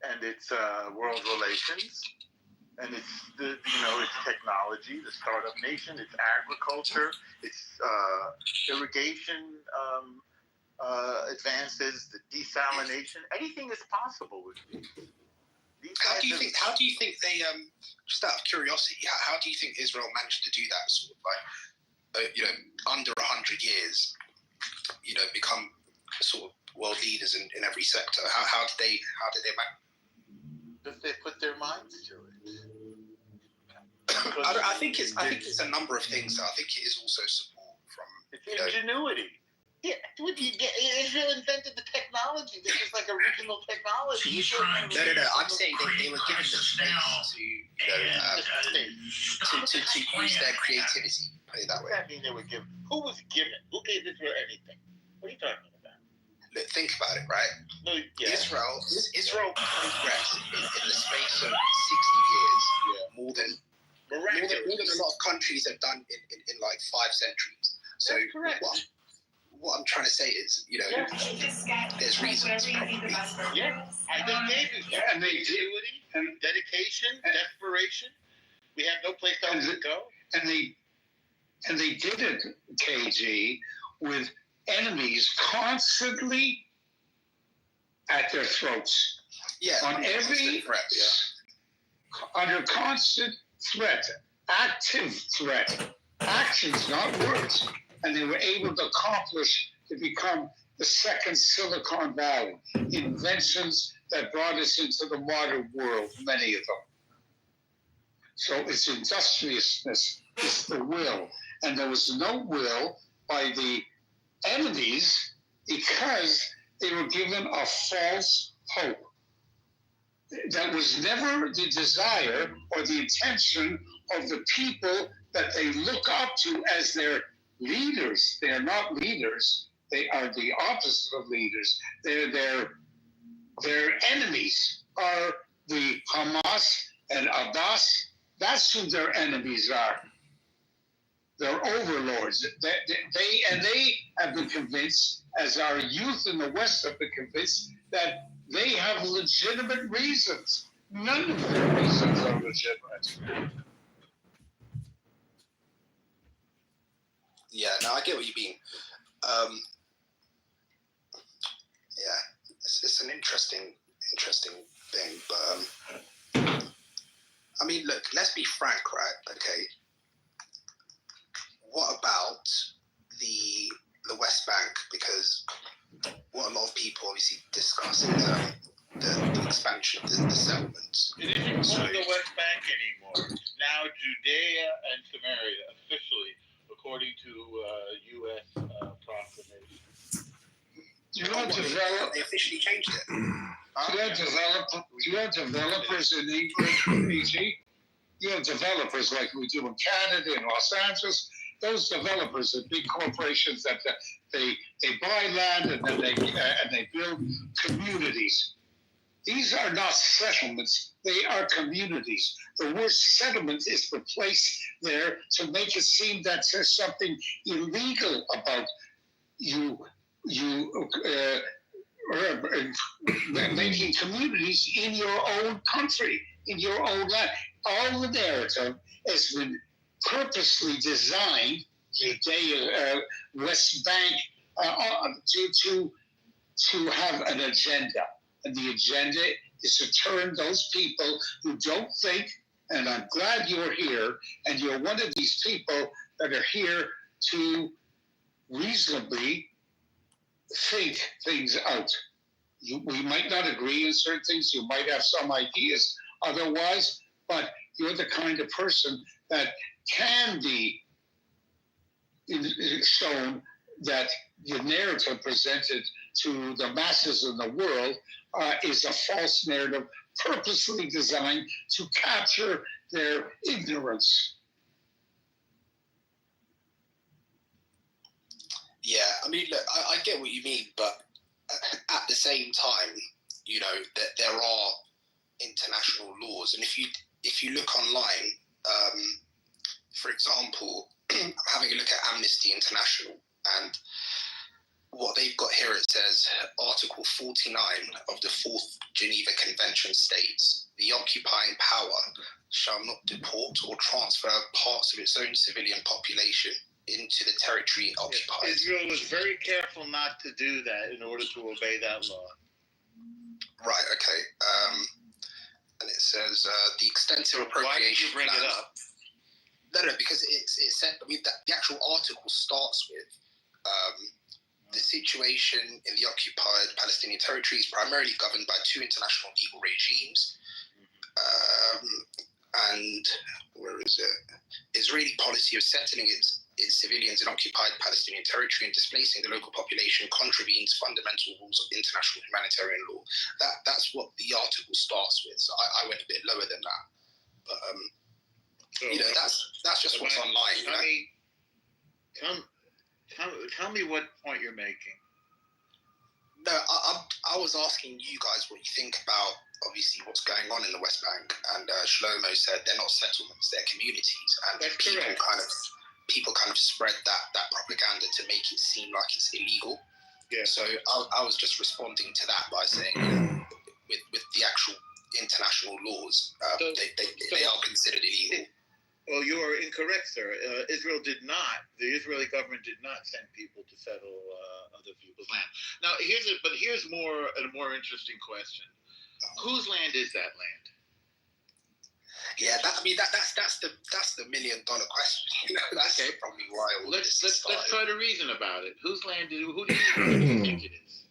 and its world relations. And it's its technology, the startup nation, its agriculture, its irrigation advances, the desalination. Anything is possible with these. How do you think they? Just out of curiosity, how do you think Israel managed to do that? Sort of like, under 100 years, become sort of world leaders in every sector. How did they manage? Because they put their minds to it. I think it's a number of things. I think it is also support from ingenuity. Yeah, Israel invented the technology. This is like original technology. No. I'm saying they were given the space to use their creativity. Put it that way. What does that mean they were given? Who was given? Who gave Israel anything? What are you talking about? Look, think about it, right? No, yeah. Israel progressed in the space of 60 years, more than a lot of countries have done in like 5 centuries. So That's correct. What I'm trying to say is, you know, there's reasons probably. Yeah, they gave it. And they did. And dedication, desperation. We have no place else to go. And they did it, KG, with enemies constantly at their throats. Yeah. On every threat, under constant threat, active threat, actions, not words. And they were able to accomplish to become the second Silicon Valley. Inventions that brought us into the modern world, many of them. So it's industriousness, it's the will. And there was no will by the enemies because they were given a false hope. That was never the desire or the intention of the people that they look up to as their leaders. They are not leaders. They are the opposite of leaders. Their enemies are the Hamas and Abbas. That's who their enemies are. They're overlords. They have been convinced, as our youth in the West have been convinced, that they have legitimate reasons. None of their reasons are legitimate. Yeah, no, I get what you mean. Yeah, it's an interesting thing, but I mean, look, let's be frank, right? Okay, what about the West Bank? Because what a lot of people obviously discuss is the expansion of the settlements. It isn't called the West Bank anymore. Now Judea and Samaria, officially, according to U.S. proclamation. They officially changed it. You have developers in England, PG. You have developers like we do in Canada, in Los Angeles. Those developers are big corporations that they buy land and then they build communities. These are not settlements; they are communities. The word settlement is the place there to make it seem that there's something illegal about you making communities in your own country, in your own land. All the narrative has been purposely designed, Judea, West Bank, to have an agenda. And the agenda is to turn those people who don't think, and I'm glad you're here, and you're one of these people that are here to reasonably think things out. We might not agree in certain things, you might have some ideas otherwise, but you're the kind of person that can be shown that the narrative presented to the masses in the world is a false narrative purposely designed to capture their ignorance. Yeah, I mean, look, I get what you mean, but at the same time, you know, that there are international laws, and if you look online, for example, I'm having a look at Amnesty International, and what they've got here, it says Article 49 of the 4th Geneva Convention states, the occupying power shall not deport or transfer parts of its own civilian population into the territory occupied. Israel was very careful not to do that in order to obey that law. Right, okay. And it says the extensive appropriation. Why did you bring it up? No, because it said, I mean, the actual article starts with the situation in the occupied Palestinian territories primarily governed by 2 international legal regimes. And where is it? Israeli policy of settling its civilians in occupied Palestinian territory and displacing the local population contravenes fundamental rules of international humanitarian law. That's what the article starts with. So I went a bit lower than that, but you know, that's just what's online. You know? Tell me what point you're making. No, I was asking you guys what you think about obviously what's going on in the West Bank, and Shlomo said they're not settlements, they're communities, and people kind of spread that propaganda to make it seem like it's illegal. Yeah. So I was just responding to that by saying with the actual international laws, they are considered illegal. Well, you are incorrect, sir. The Israeli government did not send people to settle other people's land. Now, here's a more interesting question. Whose land is that land? Yeah, that's the $1 million question. You know, that's probably why all let's try to reason about it. Whose land who do you think it is?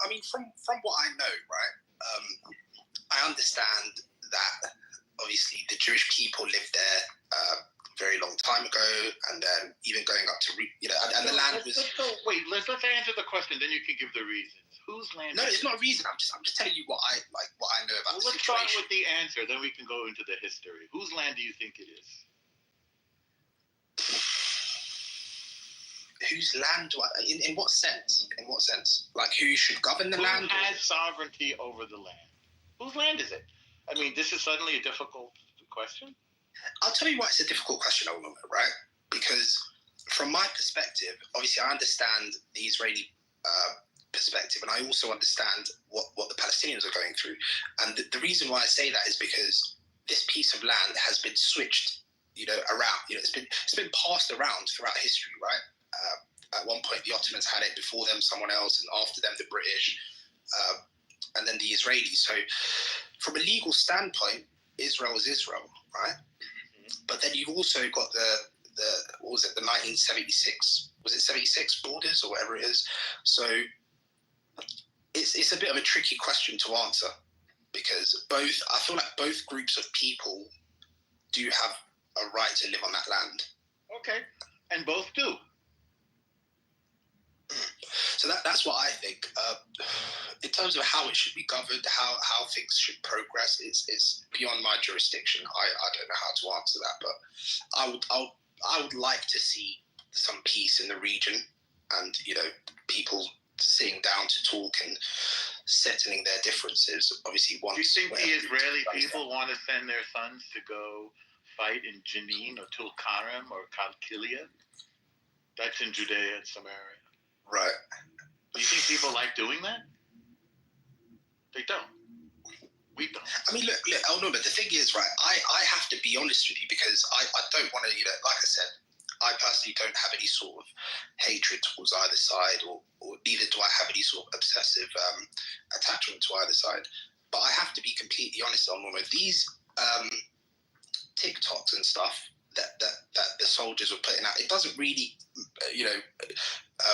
I mean, from what I know, right? I understand that obviously the Jewish people lived there a very long time ago, and then even going up to and the land was. Let's answer the question, then you can give the reasons. Whose land? No, it's not a reason. I'm just telling you what I know about the situation. Let's start with the answer, then we can go into the history. Whose land do you think it is? Whose land do I? In what sense? In what sense? Like who should govern the land? Who has sovereignty over the land? Whose land is it? I mean, this is suddenly a difficult question. I'll tell you why it's a difficult question, right? Because from my perspective, obviously I understand the Israeli perspective, and I also understand what the Palestinians are going through. And the reason why I say that is because this piece of land has been switched, around. It's been passed around throughout history, right? At one point, the Ottomans had it, before them, someone else, and after them, the British, and then the Israelis. So, from a legal standpoint, Israel is Israel, right? Mm-hmm. But then you've also got the 1976, was it 76 borders or whatever it is? So it's a bit of a tricky question to answer, because I feel like both groups of people do have a right to live on that land. Okay, and both do. So that's what I think. In terms of how it should be governed, how things should progress, is beyond my jurisdiction. I don't know how to answer that, but I would like to see some peace in the region, and people sitting down to talk and settling their differences. Obviously, once. Do you think the Israeli people want to send their sons to go fight in Jenin or Tulkarem or Kalkilia? That's in Judea and Samaria. Right. Do you think people like doing that? They don't. We don't. I mean, look, but the thing is, right, I have to be honest with you, because I don't want to, like I said, I personally don't have any sort of hatred towards either side, or neither do I have any sort of obsessive attachment to either side. But I have to be completely honest on these TikToks and stuff that the soldiers were putting out. It doesn't really,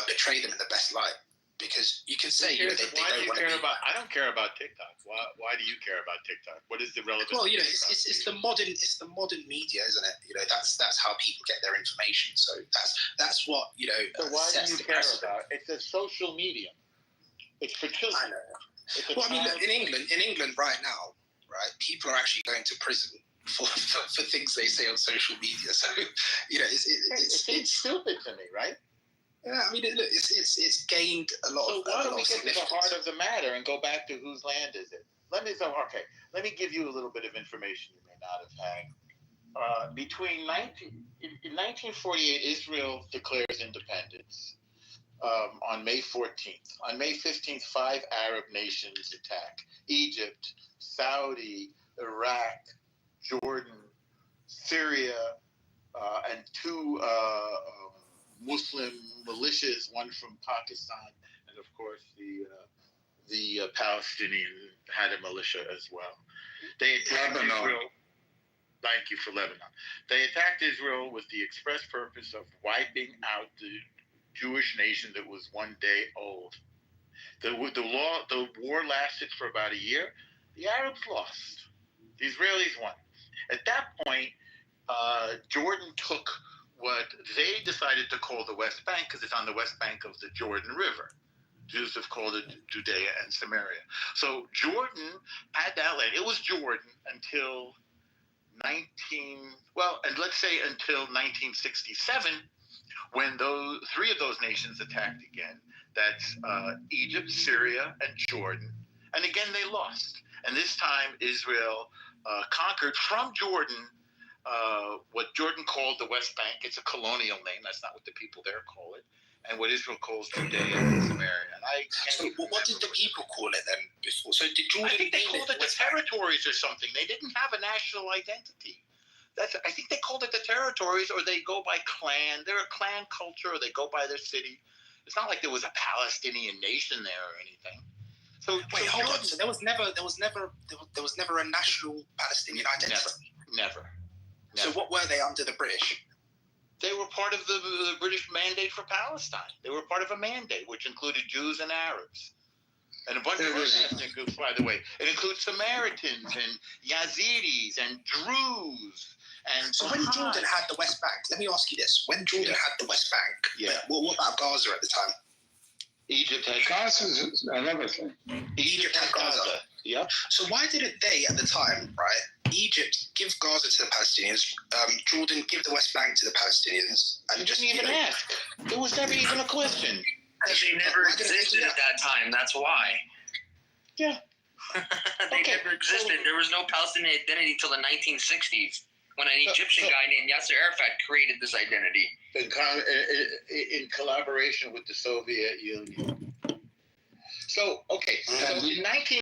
betray them in the best light, because you can say they don't want to be. I don't care about TikTok. Why do you care about TikTok? What is the relevance? Well, it's the modern media, isn't it? That's how people get their information. So that's what So why do you care about? It's a social medium. It's for children. I know. Well, I mean, look, in England right now, right, people are actually going to prison for things they say on social media. So it's stupid to me, right? Yeah, I mean, it's gained a lot. So why don't we get to the heart of the matter and go back to whose land is it? Let me give you a little bit of information you may not have had. In 1948, Israel declares independence on May 14th. On May 15th, 5 Arab nations attack: Egypt, Saudi, Iraq, Jordan, Syria, and 2 Muslim militias, one from Pakistan, and of course the Palestinian had a militia as well. They attacked Israel. Thank you for Lebanon. They attacked Israel with the express purpose of wiping out the Jewish nation that was one day old. The war lasted for about a year. The Arabs lost. The Israelis won. At that point, Jordan took what they decided to call the West Bank, because it's on the west bank of the Jordan River. Jews have called it Judea and Samaria. So Jordan had that land. It was Jordan until until 1967, when those three of those nations attacked again. That's Egypt, Syria, and Jordan. And again, they lost. And this time, Israel conquered from Jordan what Jordan called the West Bank. It's a colonial name. That's not what the people there call it. And what Israel calls Judea and Samaria. And so what did the people call it then before? So did Jordan? I think they called it the territories or something. They didn't have a national identity. I think they called it the territories, or they go by clan. They're a clan culture, or they go by their city. It's not like there was a Palestinian nation there or anything. So wait, hold on. So there was never a national Palestinian identity. Never. So what were they under the British? They were part of the British mandate for Palestine. They were part of a mandate which included Jews and Arabs. And a bunch of other ethnic groups, by the way. It includes Samaritans and Yazidis and Druze. And so when Jordan had the West Bank, let me ask you this. When Jordan had the West Bank, what about Gaza at the time? Egypt had Gaza is another thing. Egypt had Gaza. Yep. So why didn't they at the time, right? Egypt give Gaza to the Palestinians, Jordan give the West Bank to the Palestinians, and you didn't even ask. There was never even a question. They never existed at that time. That's why. Yeah. They never existed. There was no Palestinian identity until the 1960s, when an Egyptian guy named Yasser Arafat created this identity. In collaboration with the Soviet Union. So, okay. So in